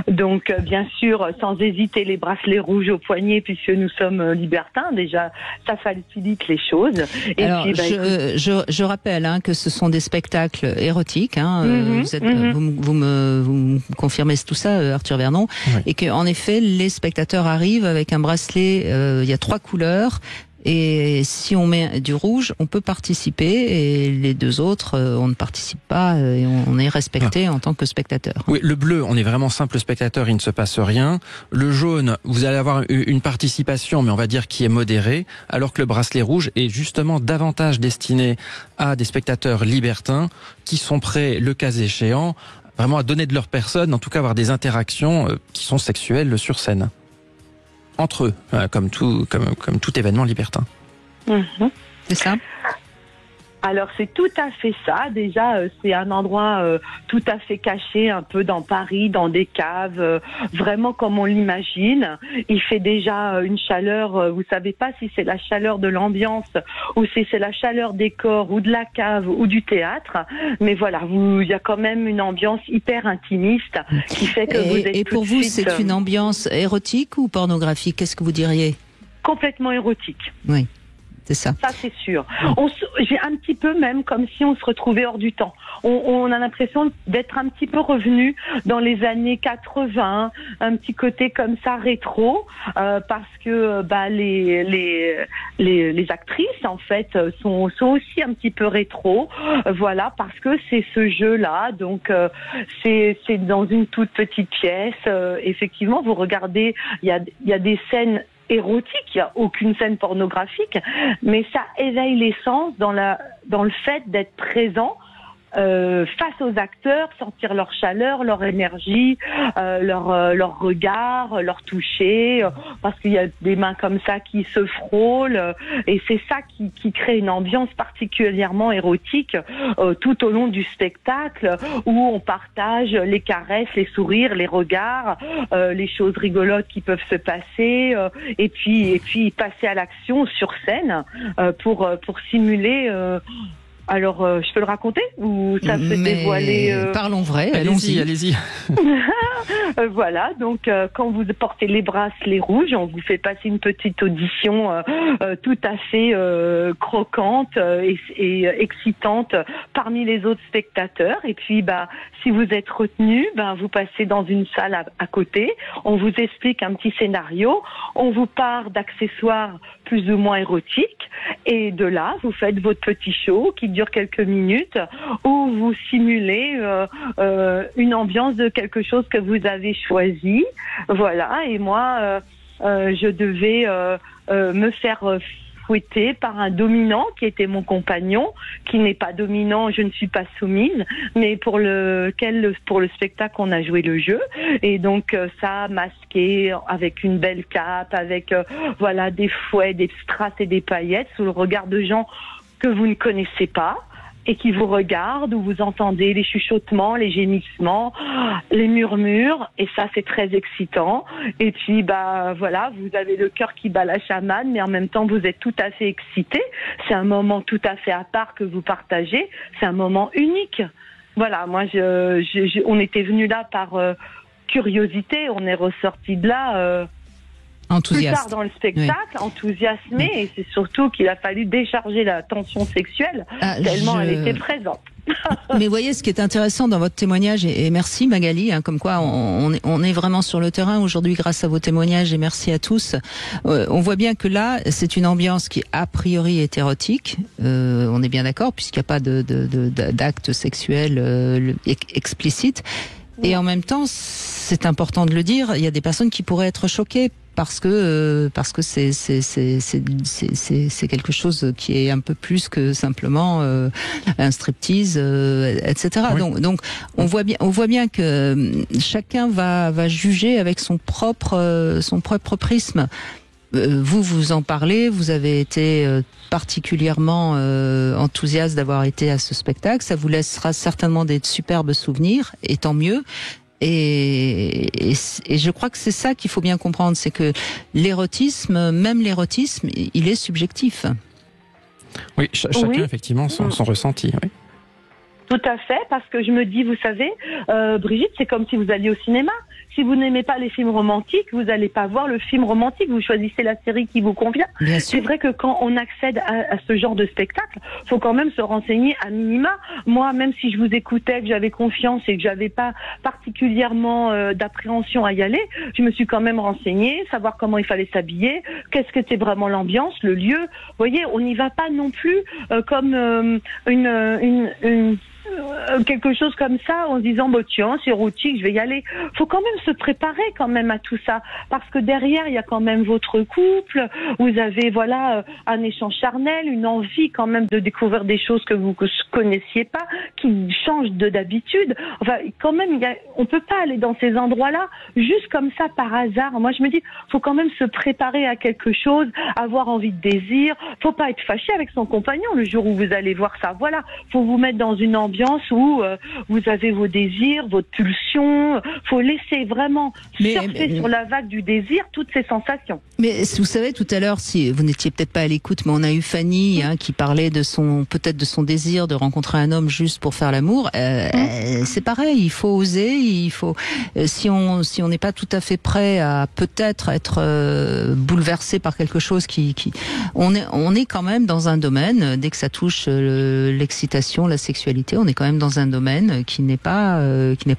Donc, bien sûr, sans hésiter, les bracelets rouges au poignet, puisque nous sommes libertins. Déjà, ça facilite les choses. Et alors, puis, je rappelle que ce sont des spectacles érotiques. Vous me confirmez tout ça, Arthur Vernon, et que, en effet, les spectateurs arrivent avec un bracelet. Il y a 3 couleurs. Et si on met du rouge, on peut participer, et les 2 autres, on ne participe pas, et on est respecté en tant que spectateur. Oui, le bleu, on est vraiment simple spectateur, il ne se passe rien. Le jaune, vous allez avoir une participation, mais on va dire qui est modérée, alors que le bracelet rouge est justement davantage destiné à des spectateurs libertins qui sont prêts, le cas échéant, vraiment à donner de leur personne, en tout cas avoir des interactions qui sont sexuelles sur scène. Entre eux, comme tout événement libertin. C'est ça. Alors c'est tout à fait ça. Déjà, c'est un endroit tout à fait caché, un peu dans Paris, dans des caves, vraiment comme on l'imagine. Il fait déjà une chaleur. Vous savez pas si c'est la chaleur de l'ambiance ou si c'est la chaleur des corps ou de la cave ou du théâtre. Mais voilà, il y a quand même une ambiance hyper intimiste qui fait que vous êtes. Et pour vous, c'est une ambiance érotique ou pornographique? Qu'est-ce que vous diriez? Complètement érotique. Oui. C'est ça. Ça, c'est sûr. J'ai un petit peu même comme si on se retrouvait hors du temps. On a l'impression d'être un petit peu revenu dans les années 80, un petit côté comme ça rétro, parce que les actrices en fait sont aussi un petit peu rétro, voilà, parce que c'est ce jeu-là. Donc c'est dans une toute petite pièce. Effectivement, vous regardez, il y a des scènes érotique, il n'y a aucune scène pornographique, mais ça éveille les sens dans le fait d'être présent face aux acteurs, sentir leur chaleur, leur énergie, leur regard, leur toucher, parce qu'il y a des mains comme ça qui se frôlent, et c'est ça qui crée une ambiance particulièrement érotique tout au long du spectacle, où on partage les caresses, les sourires, les regards, les choses rigolotes qui peuvent se passer, et puis passer à l'action sur scène pour simuler. Alors, je peux le raconter ou ça peut dévoiler Parlons vrai, allez-y. Voilà, donc quand vous portez les bracelets rouges, on vous fait passer une petite audition tout à fait croquante et excitante parmi les autres spectateurs. Et puis, si vous êtes retenu, vous passez dans une salle à côté. On vous explique un petit scénario. On vous parle d'accessoires plus ou moins érotiques. Et de là, vous faites votre petit show qui dure quelques minutes où vous simulez une ambiance de quelque chose que vous avez choisi. Voilà, et moi, je devais me faire fouetter par un dominant qui était mon compagnon, qui n'est pas dominant, je ne suis pas soumise, mais pour le spectacle on a joué le jeu, et donc ça masqué avec une belle cape, avec des fouets, des strass et des paillettes sous le regard de gens que vous ne connaissez pas et qui vous regardent, où vous entendez les chuchotements, les gémissements, les murmures, et ça c'est très excitant. Et puis vous avez le cœur qui bat la chamade, mais en même temps vous êtes tout à fait excité. C'est un moment tout à fait à part que vous partagez, c'est un moment unique. Voilà, moi on était venus là par curiosité, on est ressorti de là enthousiaste. Plus tard dans le spectacle, enthousiasmé, et c'est surtout qu'il a fallu décharger la tension sexuelle tellement elle était présente. Mais voyez, ce qui est intéressant dans votre témoignage, et merci Magali, comme quoi on est vraiment sur le terrain aujourd'hui grâce à vos témoignages, et merci à tous. On voit bien que là, c'est une ambiance qui a priori est érotique, on est bien d'accord, puisqu'il n'y a pas d'acte sexuel explicite. Et en même temps, c'est important de le dire, il y a des personnes qui pourraient être choquées parce que c'est quelque chose qui est un peu plus que simplement un striptease, etc. Oui. Donc on voit bien que chacun va juger avec son propre prisme. Vous en parlez, vous avez été particulièrement enthousiaste d'avoir été à ce spectacle, ça vous laissera certainement des superbes souvenirs, et tant mieux. Et je crois que c'est ça qu'il faut bien comprendre, c'est que l'érotisme, il est subjectif. Oui, chacun effectivement son ressenti, oui. Tout à fait, parce que je me dis, vous savez, Brigitte, c'est comme si vous alliez au cinéma. Si vous n'aimez pas les films romantiques, vous n'allez pas voir le film romantique, vous choisissez la série qui vous convient. C'est vrai que quand on accède à ce genre de spectacle, faut quand même se renseigner à minima. Moi, même si je vous écoutais, que j'avais confiance et que j'avais pas particulièrement d'appréhension à y aller, je me suis quand même renseignée, savoir comment il fallait s'habiller, qu'est-ce que c'est vraiment l'ambiance, le lieu. Vous voyez, on n'y va pas non plus comme quelque chose comme ça en se disant tiens, c'est érotique, je vais y aller. Faut quand même se préparer quand même à tout ça, parce que derrière il y a quand même votre couple, vous avez un échange charnel, une envie quand même de découvrir des choses que vous connaissiez pas, qui changent d'habitude. Enfin, quand même, on peut pas aller dans ces endroits-là juste comme ça par hasard. Moi, je me dis, faut quand même se préparer à quelque chose, avoir envie de désir. Faut pas être fâché avec son compagnon le jour où vous allez voir ça. Voilà, faut vous mettre dans une ambiance où vous avez vos désirs, votre pulsion. Faut laisser vraiment surfer sur la vague du désir toutes ces sensations. Mais vous savez, tout à l'heure, si vous n'étiez peut-être pas à l'écoute, mais on a eu Fanny qui parlait de son désir de rencontrer un homme juste pour faire l'amour. C'est pareil, il faut oser, il faut si on n'est pas tout à fait prêt à peut-être être bouleversé par quelque chose on est quand même dans un domaine, dès que ça touche l'excitation, la sexualité, on est quand même dans un domaine qui n'est pas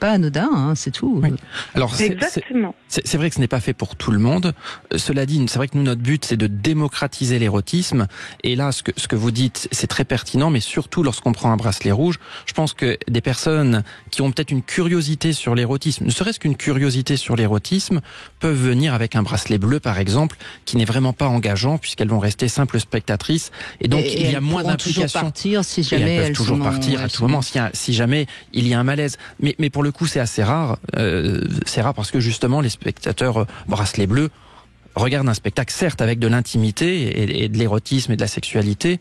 anodin, c'est tout. Oui. Alors exactement. C'est vrai que ce n'est pas fait pour tout le monde. Cela dit, c'est vrai que nous, notre but, c'est de démocratiser l'érotisme. Et là, ce que vous dites, c'est très pertinent, mais surtout lorsqu'on prend un bracelet rouge, je pense que des personnes qui ont peut-être une curiosité sur l'érotisme, ne serait-ce qu'une curiosité sur l'érotisme, peuvent venir avec un bracelet bleu, par exemple, qui n'est vraiment pas engageant, puisqu'elles vont rester simples spectatrices. Et donc, il y a moins d'implication. Toujours partir si jamais elles peuvent toujours partir à tout moment, si jamais il y a un malaise. Mais pour le coup, c'est assez rare. C'est rare parce que justement, les spectateurs bracelet bleu regardent un spectacle, certes avec de l'intimité et de l'érotisme et de la sexualité,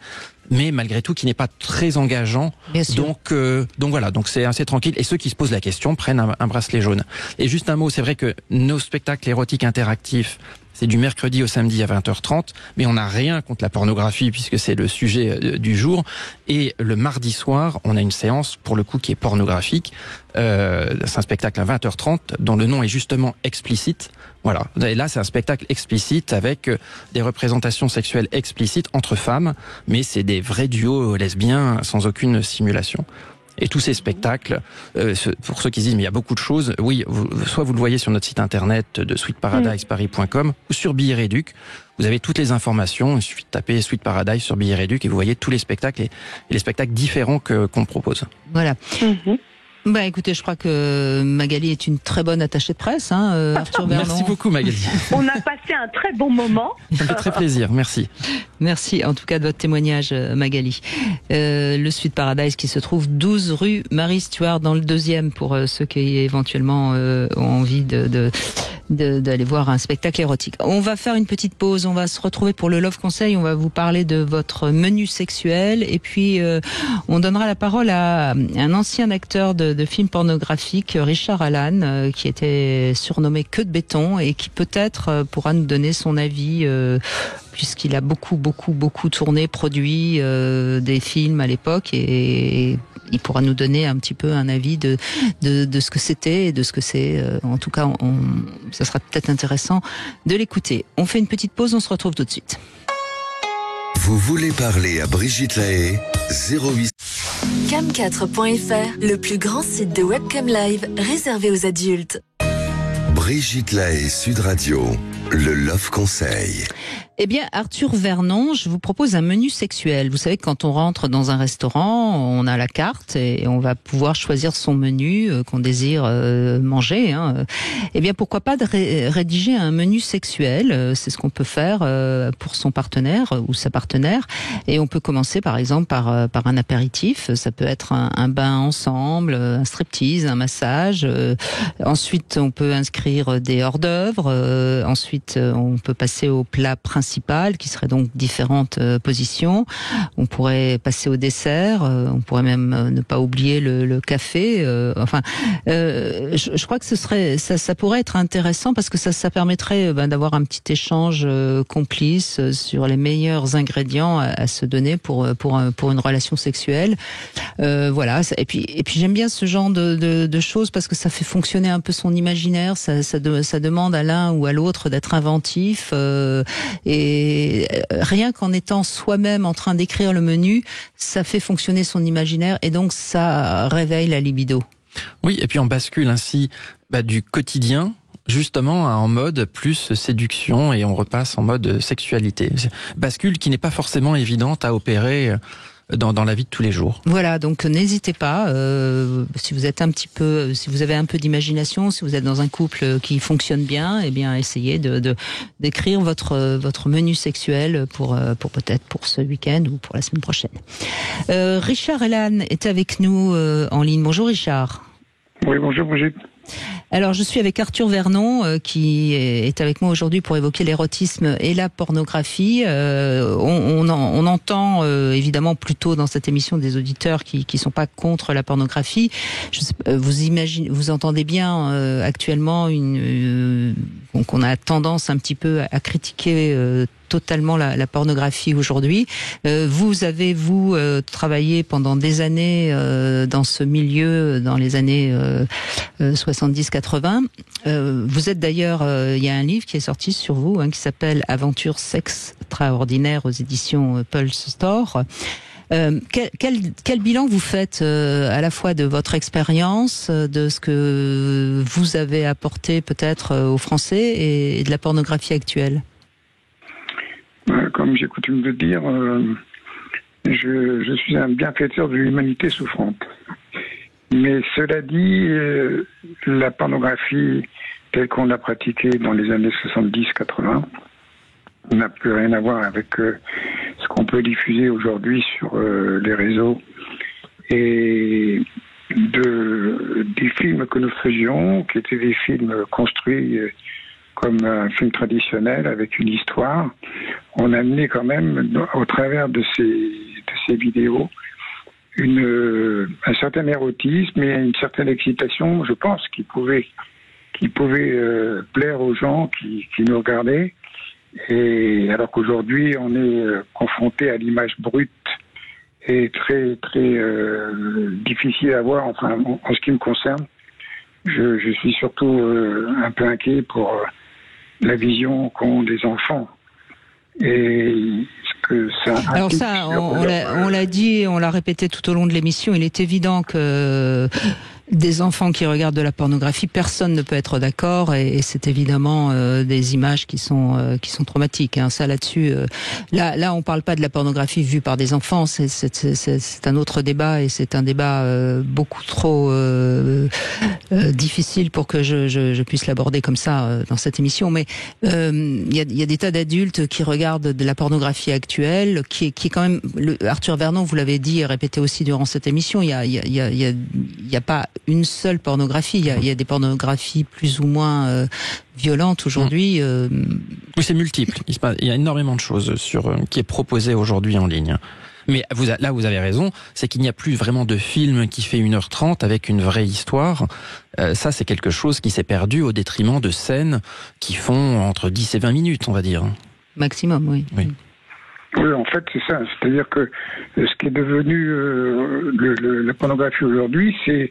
mais malgré tout qui n'est pas très engageant. Donc voilà, donc c'est assez tranquille. Et ceux qui se posent la question prennent un bracelet jaune. Et juste un mot, c'est vrai que nos spectacles érotiques interactifs, c'est du mercredi au samedi à 20h30, mais on n'a rien contre la pornographie puisque c'est le sujet du jour. Et le mardi soir, on a une séance pour le coup qui est pornographique. C'est un spectacle à 20h30 dont le nom est justement explicite. Voilà. Et là, c'est un spectacle explicite avec des représentations sexuelles explicites entre femmes, mais c'est des vrais duos lesbiens sans aucune simulation. Et tous ces spectacles, pour ceux qui se disent mais il y a beaucoup de choses, oui, soit vous le voyez sur notre site internet de sweetparadiseparis.com ou sur Billets Réduc. Vous avez toutes les informations, il suffit de taper Sweet Paradise sur Billets Réduc et vous voyez tous les spectacles et les spectacles différents qu'on propose. Voilà. Bah écoutez, je crois que Magali est une très bonne attachée de presse, Arthur Vernon. Merci beaucoup Magali. On a passé un très bon moment. Ça me fait très plaisir, merci. Merci en tout cas de votre témoignage Magali. Le Sweet Paradise qui se trouve 12 rue Marie Stuart dans le 2e pour ceux qui éventuellement ont envie d'aller voir un spectacle érotique. On va faire une petite pause, on va se retrouver pour le Love Conseil, on va vous parler de votre menu sexuel et puis on donnera la parole à un ancien acteur de films pornographiques, Richard Allan, qui était surnommé Queue de béton et qui peut-être pourra nous donner son avis puisqu'il a beaucoup tourné, produit des films à l'époque et il pourra nous donner un petit peu un avis de ce que c'était et de ce que c'est. En tout cas, ça sera peut-être intéressant de l'écouter. On fait une petite pause, on se retrouve tout de suite. Vous voulez parler à Brigitte Lahaie 08 Cam4.fr, le plus grand site de webcam live réservé aux adultes. Brigitte Lahaie, Sud Radio, le Love Conseil. Eh bien, Arthur Vernon, je vous propose un menu sexuel. Vous savez que quand on rentre dans un restaurant, on a la carte et on va pouvoir choisir son menu qu'on désire manger. Eh bien, pourquoi pas de rédiger un menu sexuel. C'est ce qu'on peut faire pour son partenaire ou sa partenaire. Et on peut commencer, par exemple, par un apéritif. Ça peut être un bain ensemble, un striptease, un massage. Ensuite, on peut inscrire des hors-d'œuvre. Ensuite, on peut passer au plat principal qui serait donc différentes positions. On pourrait passer au dessert, on pourrait même ne pas oublier le café. Je crois que ça pourrait être intéressant parce que ça permettrait d'avoir un petit échange complice sur les meilleurs ingrédients à se donner pour une relation sexuelle. Voilà. Et puis j'aime bien ce genre de choses parce que ça fait fonctionner un peu son imaginaire. Ça demande à l'un ou à l'autre d'être inventif. Et rien qu'en étant soi-même en train d'écrire le menu, ça fait fonctionner son imaginaire et donc ça réveille la libido. Oui, et puis on bascule ainsi du quotidien justement en mode plus séduction et on repasse en mode sexualité. Bascule qui n'est pas forcément évidente à opérer dans la vie de tous les jours. Voilà, donc n'hésitez pas, si vous avez un peu d'imagination, si vous êtes dans un couple qui fonctionne bien, eh bien essayez d'écrire votre menu sexuel pour peut-être pour ce week-end ou pour la semaine prochaine. Richard Ellan est avec nous en ligne. Bonjour Richard. Oui, bonjour Brigitte. Alors, je suis avec Arthur Vernon qui est avec moi aujourd'hui pour évoquer l'érotisme et la pornographie. On entend évidemment plutôt dans cette émission des auditeurs qui sont pas contre la pornographie. Vous entendez bien actuellement qu'on a tendance un petit peu à critiquer totalement la pornographie aujourd'hui. Vous avez travaillé pendant des années dans ce milieu, dans les années 70-80. Vous êtes d'ailleurs, il y a un livre qui est sorti sur vous, qui s'appelle Aventure sexe extraordinaire aux éditions Pulse Store. Quel bilan vous faites à la fois de votre expérience, de ce que vous avez apporté peut-être aux Français et de la pornographie actuelle? Comme j'ai coutume de dire, je suis un bienfaiteur de l'humanité souffrante. Mais cela dit, la pornographie telle qu'on l'a pratiquée dans les années 70-80 n'a plus rien à voir avec ce qu'on peut diffuser aujourd'hui sur les réseaux. Et des films que nous faisions, qui étaient des films construits comme un film traditionnel avec une histoire, on amenait quand même, au travers de ces vidéos, un certain érotisme et une certaine excitation, je pense, qui pouvait plaire aux gens qui nous regardaient. Et alors qu'aujourd'hui, on est confronté à l'image brute et très très difficile à voir. Enfin, en ce qui me concerne, je suis surtout un peu inquiet pour la vision qu'ont des enfants. Et ce que ça... Alors ça, on l'a dit, on l'a répété tout au long de l'émission, il est évident que des enfants qui regardent de la pornographie, personne ne peut être d'accord, et c'est évidemment des images qui sont traumatiques. Ça là-dessus, là on parle pas de la pornographie vue par des enfants, c'est un autre débat, et c'est un débat beaucoup trop difficile pour que je puisse l'aborder comme ça dans cette émission. Mais il y a des tas d'adultes qui regardent de la pornographie actuelle, qui est quand même, Arthur Vernon, vous l'avez dit et répété aussi durant cette émission, il y a pas une seule pornographie, il y a des pornographies plus ou moins violentes aujourd'hui. Oui, c'est multiple. Il y a énormément de choses qui est proposé aujourd'hui en ligne. Mais vous avez raison, c'est qu'il n'y a plus vraiment de film qui fait 1h30 avec une vraie histoire. Ça, c'est quelque chose qui s'est perdu au détriment de scènes qui font entre 10 et 20 minutes, on va dire. Maximum, oui. Oui, en fait, c'est ça. C'est-à-dire que ce qui est devenu la pornographie aujourd'hui, c'est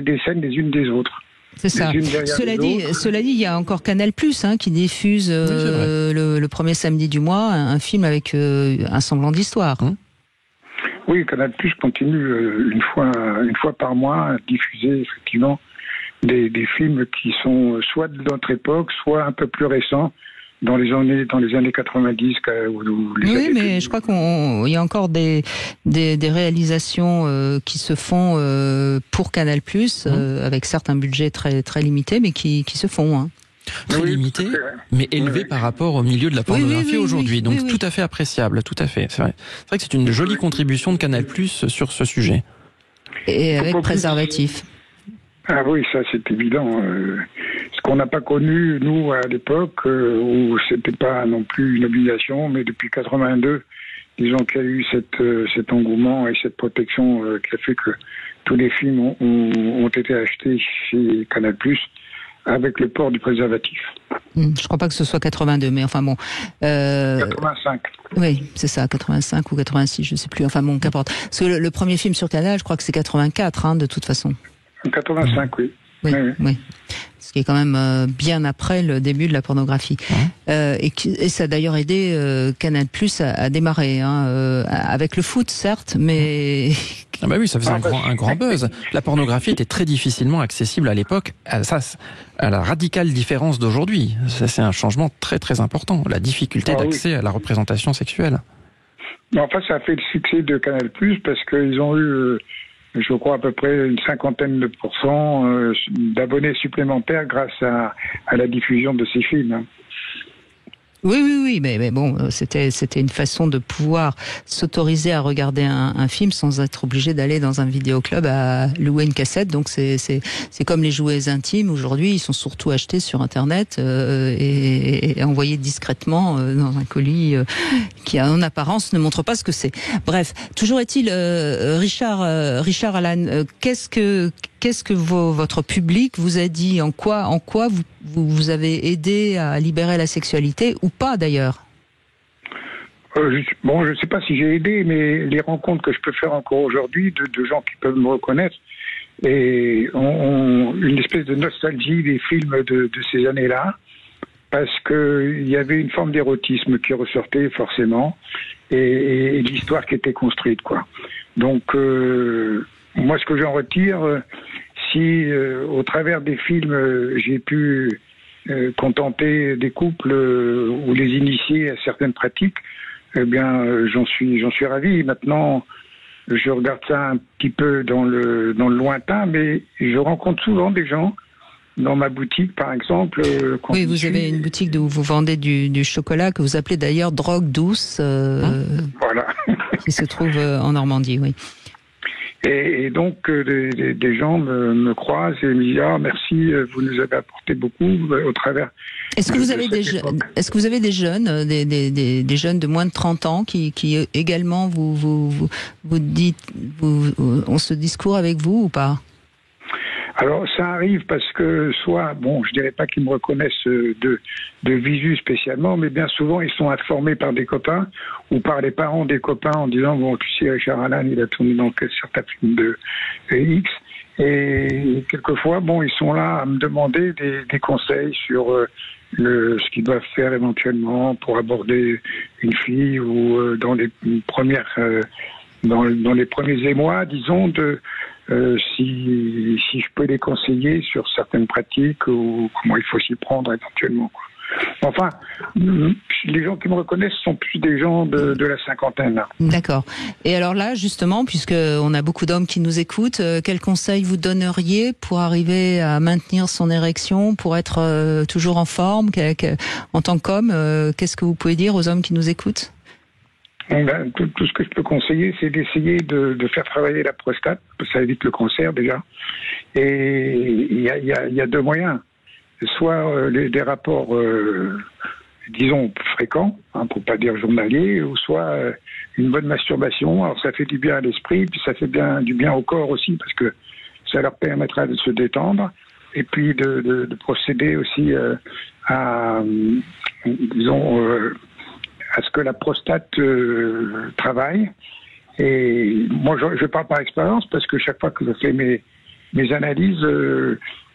des scènes des unes des autres. C'est ça. Cela dit, il y a encore Canal+, qui diffuse le premier samedi du mois un film avec un semblant d'histoire. Oui, Canal+ continue une fois par mois à diffuser effectivement des films qui sont soit de notre époque, soit un peu plus récents. Dans les années 90 oui, mais je crois qu'il y a encore des réalisations qui se font pour Canal+, avec certes un budget très très limité, mais qui se font. Très limité, mais élevé par rapport au milieu de la pornographie aujourd'hui. Donc tout à fait appréciable, tout à fait. C'est vrai que c'est une jolie contribution de Canal+ sur ce sujet. Et avec préservatif. Ah oui, ça c'est évident. Ce qu'on n'a pas connu, nous, à l'époque, où c'était pas non plus une obligation, mais depuis 82, disons qu'il y a eu cet engouement et cette protection qui a fait que tous les films ont été achetés chez Canal+, avec le port du préservatif. Je crois pas que ce soit 82, mais enfin bon... 85. Oui, c'est ça, 85 ou 86, je sais plus. Enfin bon, qu'importe. Parce que le premier film sur Canal, je crois que c'est 84, de toute façon. 85, oui. Oui. Ce qui est quand même bien après le début de la pornographie. Et ça a d'ailleurs aidé Canal+ à démarrer, avec le foot certes, mais... Ah bah oui, ça faisait un grand buzz. La pornographie était très difficilement accessible à l'époque, à la radicale différence d'aujourd'hui. Ça, c'est un changement très très important, la difficulté d'accès à la représentation sexuelle. Mais enfin, ça a fait le succès de Canal+, parce qu'ils ont eu, je crois, à peu près une 50% d'abonnés supplémentaires grâce à la diffusion de ces films. Oui, mais bon, c'était une façon de pouvoir s'autoriser à regarder un film sans être obligé d'aller dans un vidéoclub à louer une cassette. Donc c'est comme les jouets intimes aujourd'hui, ils sont surtout achetés sur Internet et envoyés discrètement dans un colis qui en apparence ne montre pas ce que c'est. Bref, toujours est-il, Richard Allan, qu'est-ce que votre public vous a dit, en quoi vous avez aidé à libérer la sexualité ou pas d'ailleurs? Bon, je ne sais pas si j'ai aidé, mais les rencontres que je peux faire encore aujourd'hui de gens qui peuvent me reconnaître et ont une espèce de nostalgie des films de ces années-là, parce qu'il y avait une forme d'érotisme qui ressortait forcément et l'histoire qui était construite, quoi. Donc, moi, ce que j'en retire, si au travers des films, j'ai pu contenter des couples ou les initier à certaines pratiques, eh bien, j'en suis ravi. Maintenant, je regarde ça un petit peu dans le lointain, mais je rencontre souvent des gens dans ma boutique, par exemple. Oui, vous avez une boutique où vous vendez du chocolat que vous appelez d'ailleurs drogue douce, voilà, qui se trouve en Normandie, oui. Et donc, des gens me croisent et me disent « Ah, merci, vous nous avez apporté beaucoup au travers... » Est-ce que vous avez des jeunes, des jeunes de moins de 30 ans qui également vous dites, ont ce discours avec vous ou pas? Alors, ça arrive parce que soit, bon, je dirais pas qu'ils me reconnaissent de visu spécialement, mais bien souvent, ils sont informés par des copains ou par les parents des copains en disant, bon, tu sais, Richard Allan, il a tourné dans certains films de X. Et quelquefois, bon, ils sont là à me demander des conseils sur ce qu'ils doivent faire éventuellement pour aborder une fille ou dans les premières, dans les premiers émois, disons, si je peux les conseiller sur certaines pratiques ou comment il faut s'y prendre éventuellement, quoi. Enfin, les gens qui me reconnaissent sont plus des gens de la cinquantaine. D'accord. Et alors là, justement, puisqu'on a beaucoup d'hommes qui nous écoutent, quels conseils vous donneriez pour arriver à maintenir son érection, pour être toujours en forme, en tant qu'homme? Qu'est-ce que vous pouvez dire aux hommes qui nous écoutent? Ben, tout ce que je peux conseiller, c'est d'essayer de faire travailler la prostate, ça évite le cancer déjà. Et il y a deux moyens. Soit des rapports, disons, fréquents, pour pas dire journaliers, ou soit une bonne masturbation. Alors ça fait du bien à l'esprit, puis ça fait du bien au corps aussi, parce que ça leur permettra de se détendre, et puis de procéder aussi à ce que la prostate travaille. Et moi, je parle par expérience, parce que chaque fois que je fais mes analyses,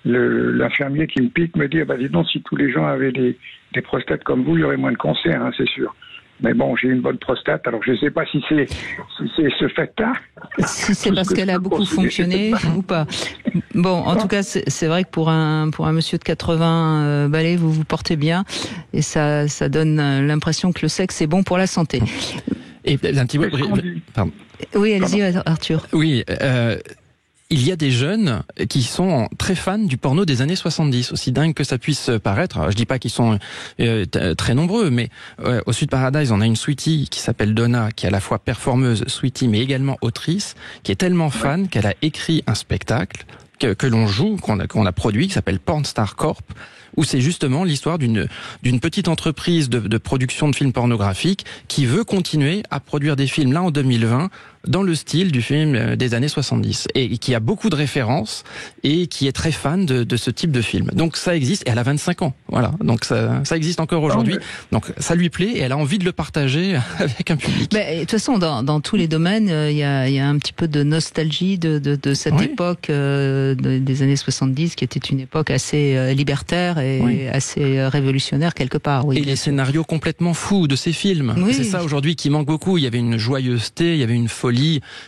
l'infirmier qui me pique me dit, bah, dis donc, si tous les gens avaient des prostates comme vous, il y aurait moins de cancer, hein, c'est sûr. Mais bon, j'ai une bonne prostate, alors je ne sais pas si c'est ce fait-là. Si c'est parce qu'elle a beaucoup fonctionné ou pas. Bon, en tout cas, c'est vrai que pour un monsieur de 80 balais, vous vous portez bien, et ça donne l'impression que le sexe est bon pour la santé. Et un petit mot. Pardon. Oui, allez-y, Arthur. Oui. Il y a des jeunes qui sont très fans du porno des années 70, aussi dingue que ça puisse paraître. Alors, je dis pas qu'ils sont très nombreux, mais au Sud Paradise, on a une Sweetie qui s'appelle Donna, qui est à la fois performeuse, Sweetie, mais également autrice, qui est tellement fan qu'elle a écrit un spectacle que l'on joue, qu'on a produit, qui s'appelle Porn Star Corp, où c'est justement l'histoire d'une petite entreprise de production de films pornographiques qui veut continuer à produire des films là en 2020 dans le style du film des années 70 et qui a beaucoup de références et qui est très fan de ce type de film. Donc ça existe et elle a 25 ans. Voilà. Donc ça existe encore aujourd'hui. Donc ça lui plaît et elle a envie de le partager avec un public. De toute façon, dans tous les domaines, il y a un petit peu de nostalgie de cette époque des années 70 qui était une époque assez libertaire et assez révolutionnaire quelque part. Oui. Et les scénarios complètement fous de ces films. Oui. C'est ça aujourd'hui qui manque beaucoup. Il y avait une joyeuseté, il y avait une folie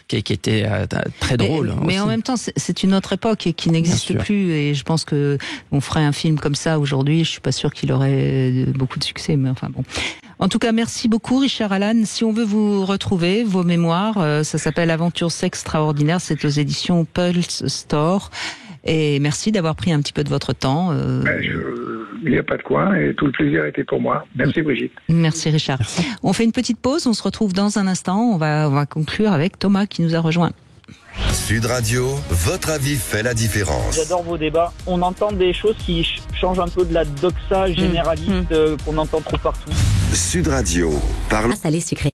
qui était très drôle. Mais en même temps, c'est une autre époque et qui n'existe plus. Et je pense que on ferait un film comme ça aujourd'hui. Je suis pas sûr qu'il aurait beaucoup de succès. Mais enfin bon. En tout cas, merci beaucoup Richard Allan. Si on veut vous retrouver, vos mémoires, ça s'appelle Aventure sexe extraordinaire, c'est aux éditions Pulse Store. Et merci d'avoir pris un petit peu de votre temps. Il n'y a pas de quoi, et tout le plaisir était pour moi. Merci Brigitte. Merci Richard. Merci. On fait une petite pause, on se retrouve dans un instant. On va conclure avec Thomas qui nous a rejoint. Sud Radio, votre avis fait la différence. J'adore vos débats. On entend des choses qui changent un peu de la doxa généraliste qu'on entend trop partout. Sud Radio, parle. Salé sucré.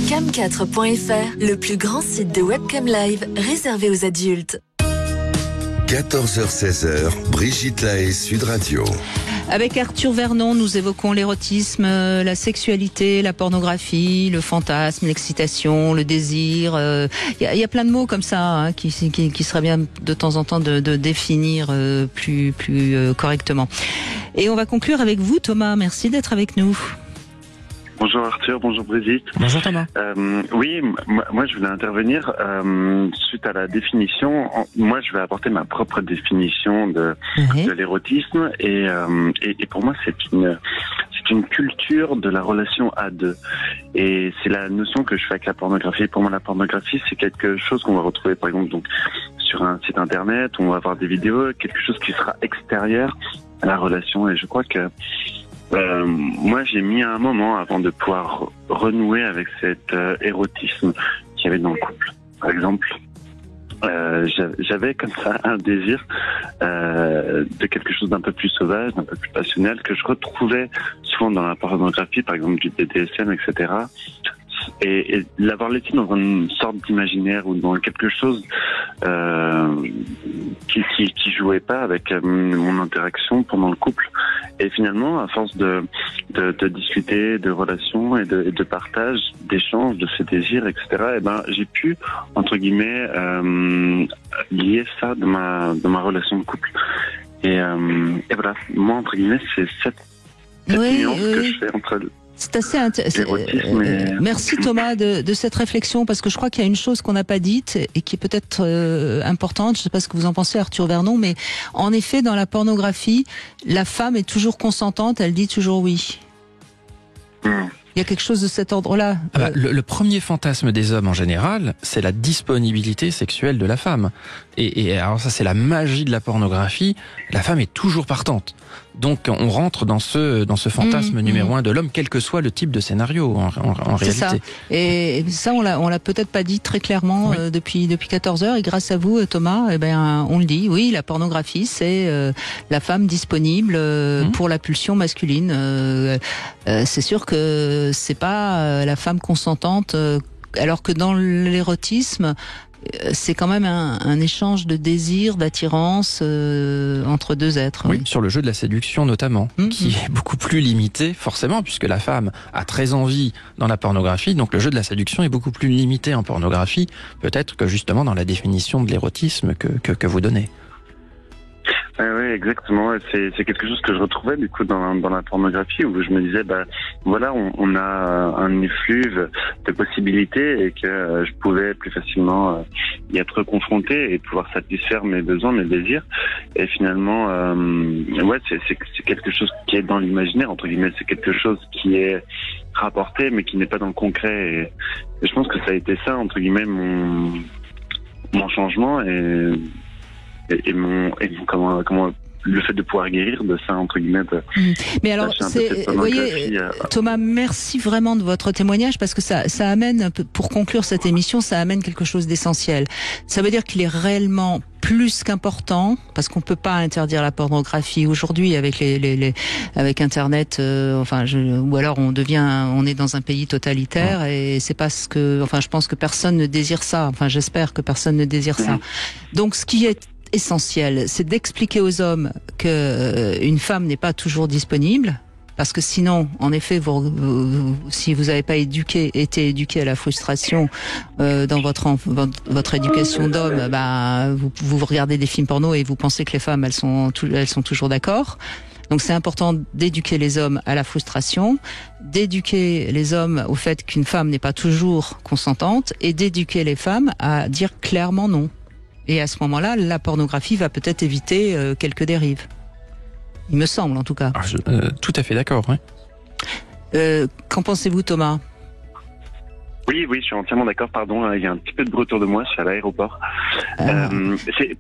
Cam4.fr, le plus grand site de webcam live réservé aux adultes. 14h-16h, Brigitte Lahaie, Sud Radio. Avec Arthur Vernon, nous évoquons l'érotisme, la sexualité, la pornographie, le fantasme, l'excitation, le désir. Il y a plein de mots comme ça qui serait bien de temps en temps de définir plus correctement. Et on va conclure avec vous, Thomas. Merci d'être avec nous. Bonjour Arthur, bonjour Brigitte. Bonjour Thomas. Oui, moi je voulais intervenir suite à la définition. Moi je vais apporter ma propre définition de l'érotisme et pour moi c'est une culture de la relation à deux. Et c'est la notion que je fais avec la pornographie. Pour moi la pornographie c'est quelque chose qu'on va retrouver par exemple donc sur un site internet, on va avoir des vidéos, quelque chose qui sera extérieur à la relation et je crois que moi, j'ai mis un moment avant de pouvoir renouer avec cet érotisme qu'il y avait dans le couple. Par exemple, j'avais comme ça un désir de quelque chose d'un peu plus sauvage, d'un peu plus passionnel, que je retrouvais souvent dans la pornographie, par exemple du BDSM, etc. Et l'avoir laissé dans une sorte d'imaginaire ou dans quelque chose qui jouait pas avec mon interaction pendant le couple. Et finalement, à force de discuter, de relations et de partage, d'échanges, de ces désirs, etc., j'ai pu, entre guillemets, lier ça dans ma relation de couple. Et voilà, moi, entre guillemets, c'est cette nuance que je fais entre c'est assez Merci Thomas de cette réflexion parce que je crois qu'il y a une chose qu'on n'a pas dite et qui est peut-être importante. Je ne sais pas ce que vous en pensez, Arthur Vernon, mais en effet, dans la pornographie, la femme est toujours consentante. Elle dit toujours oui. Il y a quelque chose de cet ordre-là. Le premier fantasme des hommes en général, c'est la disponibilité sexuelle de la femme. Et alors ça, c'est la magie de la pornographie. La femme est toujours partante. Donc on rentre dans ce fantasme numéro 1 de l'homme, quel que soit le type de scénario en réalité. C'est ça. Et ça, on l'a peut-être pas dit très clairement depuis 14 heures. Et grâce à vous, Thomas, on le dit. Oui, la pornographie, c'est la femme disponible pour la pulsion masculine. C'est sûr que c'est pas la femme consentante. Alors que dans l'érotisme, c'est quand même un échange de désir, d'attirance entre deux êtres. Oui, sur le jeu de la séduction notamment, qui est beaucoup plus limité, forcément, puisque la femme a très envie dans la pornographie, donc le jeu de la séduction est beaucoup plus limité en pornographie, peut-être que justement dans la définition de l'érotisme que vous donnez. Oui, exactement. C'est quelque chose que je retrouvais du coup dans la pornographie où je me disais voilà, on a un effluve de possibilités et que je pouvais plus facilement y être confronté et pouvoir satisfaire mes besoins, mes désirs. Et finalement, c'est quelque chose qui est dans l'imaginaire, entre guillemets, c'est quelque chose qui est rapporté mais qui n'est pas dans le concret. Et je pense que ça a été ça, entre guillemets, mon changement et comment le fait de pouvoir guérir de ça, entre guillemets. Mais alors, vous voyez, Thomas, merci vraiment de votre témoignage parce que ça amène, pour conclure cette émission, ça amène quelque chose d'essentiel. Ça veut dire qu'il est réellement plus qu'important, parce qu'on peut pas interdire la pornographie aujourd'hui avec avec Internet, ou alors on est dans un pays totalitaire et c'est pas je pense que personne ne désire ça. J'espère que personne ne désire ça. Donc, ce qui est essentiel, c'est d'expliquer aux hommes que une femme n'est pas toujours disponible, parce que sinon, en effet, si vous n'avez pas été éduqué à la frustration dans votre éducation d'homme, vous regardez des films porno et vous pensez que les femmes elles sont toujours d'accord. Donc c'est important d'éduquer les hommes à la frustration, d'éduquer les hommes au fait qu'une femme n'est pas toujours consentante et d'éduquer les femmes à dire clairement non. Et à ce moment-là, la pornographie va peut-être éviter quelques dérives. Il me semble, en tout cas. Tout à fait d'accord, oui. Qu'en pensez-vous, Thomas ? Oui, je suis entièrement d'accord, pardon, il y a un petit peu de bruit autour de moi, je suis à l'aéroport. C'est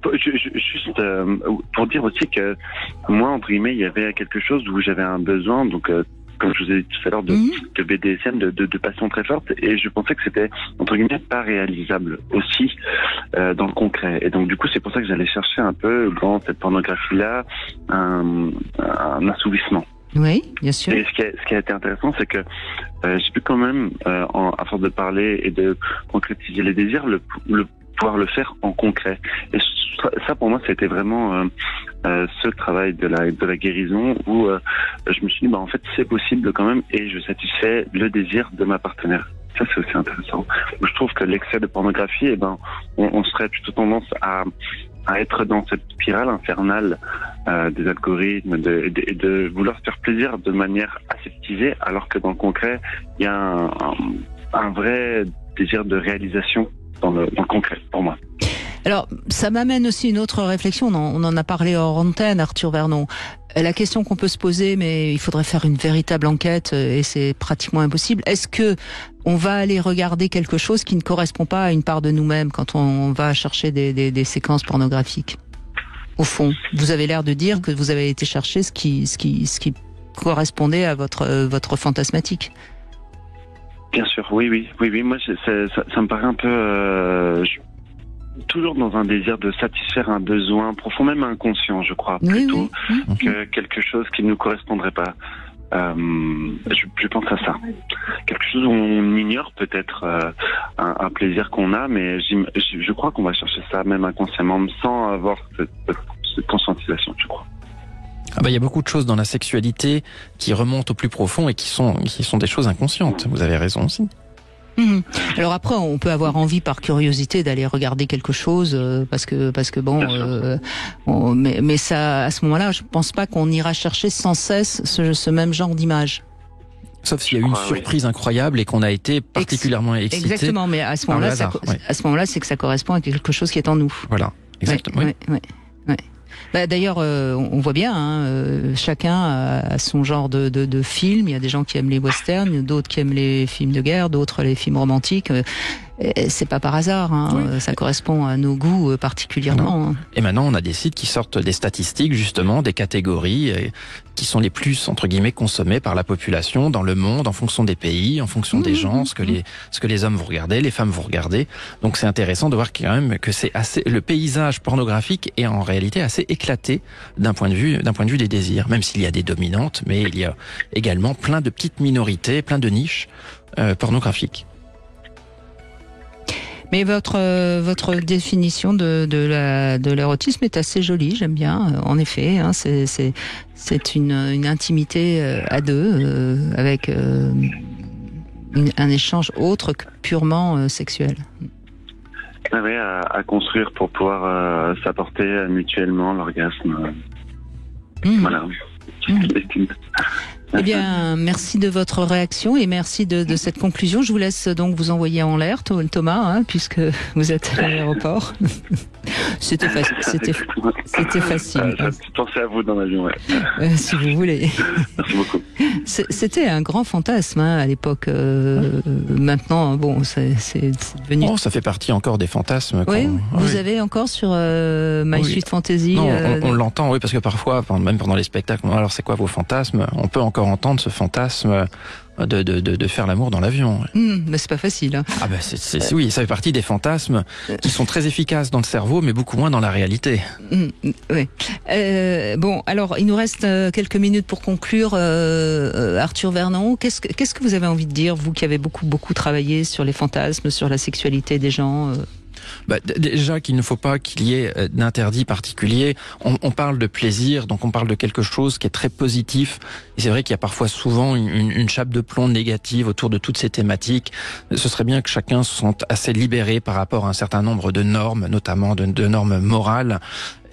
juste pour dire aussi que moi, entre guillemets, il y avait quelque chose où j'avais un besoin, donc comme je vous ai dit tout à l'heure, de BDSM, de passion très forte, et je pensais que c'était, entre guillemets, pas réalisable aussi dans le concret. Et donc du coup, c'est pour ça que j'allais chercher un peu dans cette pornographie-là un assouvissement. Oui, bien sûr. Et ce qui a été intéressant, c'est que j'ai pu quand même, à force de parler et de concrétiser les désirs, pouvoir le faire en concret. Et ça, pour moi, c'était vraiment ce travail de la guérison où je me suis dit, en fait, c'est possible quand même, et je satisfais le désir de ma partenaire. Ça, c'est aussi intéressant. Je trouve que l'excès de pornographie, on serait plutôt tendance à être dans cette spirale infernale des algorithmes, de vouloir se faire plaisir de manière aseptisée, alors que dans le concret, il y a un vrai désir de réalisation dans le concret, pour moi. Alors, ça m'amène aussi une autre réflexion, on en a parlé hors antenne, Arthur Vernon. La question qu'on peut se poser, mais il faudrait faire une véritable enquête, et c'est pratiquement impossible. Est-ce que on va aller regarder quelque chose qui ne correspond pas à une part de nous-mêmes quand on va chercher des séquences pornographiques ? Au fond, vous avez l'air de dire que vous avez été chercher ce qui correspondait à votre fantasmatique. Bien sûr, oui. Moi, ça me paraît un peu toujours dans un désir de satisfaire un besoin profond, même inconscient, je crois, plutôt que quelque chose qui ne nous correspondrait pas. Je pense à ça. Quelque chose où on ignore peut-être un plaisir qu'on a, mais je crois qu'on va chercher ça même inconsciemment, sans avoir cette conscientisation, je crois. Il y a beaucoup de choses dans la sexualité qui remontent au plus profond et qui sont des choses inconscientes. Vous avez raison aussi. Alors après, on peut avoir envie par curiosité d'aller regarder quelque chose parce que bon, mais ça, à ce moment-là, je pense pas qu'on ira chercher sans cesse ce même genre d'image. Sauf s'il y a eu une surprise incroyable et qu'on a été particulièrement excité. Exactement, mais à ce moment-là, c'est que ça correspond à quelque chose qui est en nous. Voilà, exactement. Ouais. D'ailleurs, on voit bien, chacun a son genre de film. Il y a des gens qui aiment les westerns, d'autres qui aiment les films de guerre, d'autres les films romantiques. C'est pas par hasard, ça correspond à nos goûts particulièrement. Et maintenant, on a des sites qui sortent des statistiques, justement, des catégories qui sont les plus, entre guillemets, consommées par la population dans le monde, en fonction des pays, en fonction des gens, ce que les hommes vont regarder, les femmes vont regarder. Donc c'est intéressant de voir quand même que le paysage pornographique est en réalité assez éclaté d'un point de vue des désirs, même s'il y a des dominantes, mais il y a également plein de petites minorités, plein de niches pornographiques. Mais votre définition de l'érotisme est assez jolie, j'aime bien. En effet, c'est une intimité à deux avec un échange autre que purement sexuel. Oui, à construire pour pouvoir s'apporter mutuellement l'orgasme. Voilà. Eh bien, merci de votre réaction et merci de cette conclusion. Je vous laisse donc vous envoyer en l'air, Thomas, puisque vous êtes à l'aéroport. C'était facile. Je pensais à vous dans l'avion, si vous voulez. Merci beaucoup. C'était un grand fantasme à l'époque. Maintenant, bon, c'est devenu... Oh, ça fait partie encore des fantasmes. Vous avez encore sur My Sweet Fantasy... Non, on l'entend, oui, parce que parfois, même pendant les spectacles, alors c'est quoi vos fantasmes ? On peut encore entendre ce fantasme de faire l'amour dans l'avion. Mais c'est pas facile. Oui, ça fait partie des fantasmes qui sont très efficaces dans le cerveau, mais beaucoup moins dans la réalité. Oui. Bon, alors il nous reste quelques minutes pour conclure. Arthur Vernon, qu'est-ce que vous avez envie de dire, vous qui avez beaucoup travaillé sur les fantasmes, sur la sexualité des gens déjà qu'il ne faut pas qu'il y ait d'interdit particulier. On parle de plaisir, donc on parle de quelque chose qui est très positif. Et c'est vrai qu'il y a parfois souvent une chape de plomb négative autour de toutes ces thématiques. Ce serait bien que chacun se sente assez libéré par rapport à un certain nombre de normes, notamment de normes morales,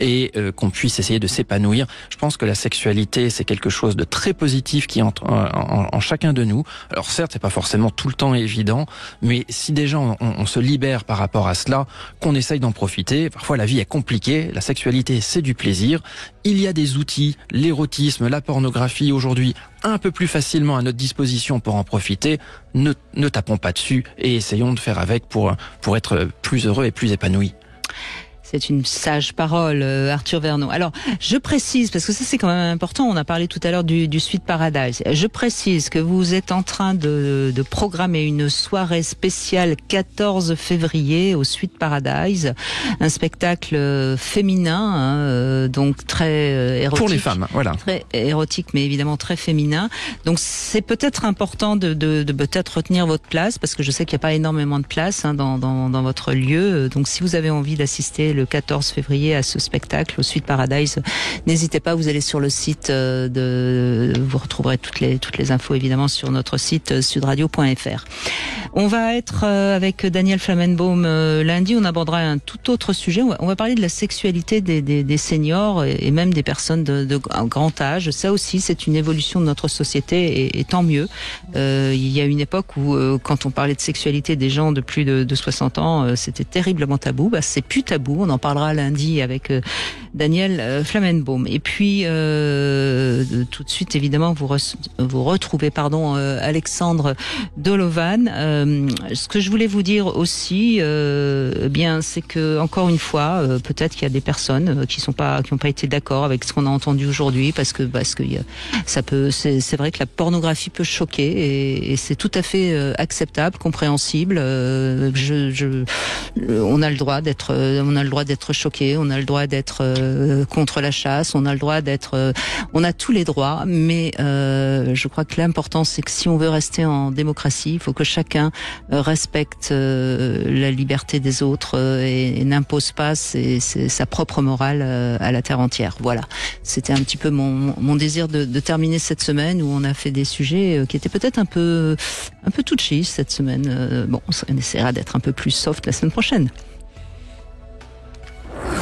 et qu'on puisse essayer de s'épanouir. Je pense que la sexualité, c'est quelque chose de très positif qui entre en chacun de nous. Alors certes, c'est pas forcément tout le temps évident, mais si déjà on se libère par rapport à cela, ça qu'on essaye d'en profiter. Parfois, la vie est compliquée, la sexualité, c'est du plaisir. Il y a des outils, l'érotisme, la pornographie aujourd'hui, un peu plus facilement à notre disposition pour en profiter. Ne tapons pas dessus et essayons de faire avec pour être plus heureux et plus épanoui. C'est une sage parole, Arthur Verneau. Alors, je précise, parce que ça c'est quand même important, on a parlé tout à l'heure du Sweet Paradise. Je précise que vous êtes en train de programmer une soirée spéciale 14 février au Sweet Paradise, un spectacle féminin, donc très érotique. Pour les femmes, voilà. Très érotique, mais évidemment très féminin. Donc c'est peut-être important de peut-être retenir votre place, parce que je sais qu'il n'y a pas énormément de place dans votre lieu. Donc si vous avez envie d'assister le 14 février à ce spectacle au Sweet Paradise, n'hésitez pas, vous allez sur le site vous retrouverez toutes les infos évidemment sur notre site sudradio.fr. On va être avec Daniel Flamenbaum lundi, on abordera un tout autre sujet, on va parler de la sexualité des seniors et même des personnes de grand âge. Ça aussi c'est une évolution de notre société et tant mieux. Il y a une époque où quand on parlait de sexualité des gens de plus de 60 ans, c'était terriblement tabou. C'est plus tabou. On en parlera lundi avec Daniel Flamenbaum. Et puis tout de suite, évidemment, vous retrouvez Alexandre Dolovan. Ce que je voulais vous dire aussi, c'est que encore une fois, peut-être qu'il y a des personnes qui n'ont pas été d'accord avec ce qu'on a entendu aujourd'hui, parce que c'est vrai que la pornographie peut choquer et c'est tout à fait acceptable, compréhensible. On a le droit d'être choqué, on a le droit d'être contre la chasse, on a le droit on a tous les droits, mais je crois que l'important c'est que si on veut rester en démocratie, il faut que chacun respecte la liberté des autres et n'impose pas sa propre morale à la terre entière. Voilà, c'était un petit peu mon désir de terminer cette semaine où on a fait des sujets qui étaient peut-être un peu touchy cette semaine. On essaiera d'être un peu plus soft la semaine prochaine.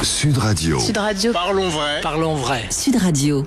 Sud Radio. Sud Radio. Parlons vrai. Sud Radio.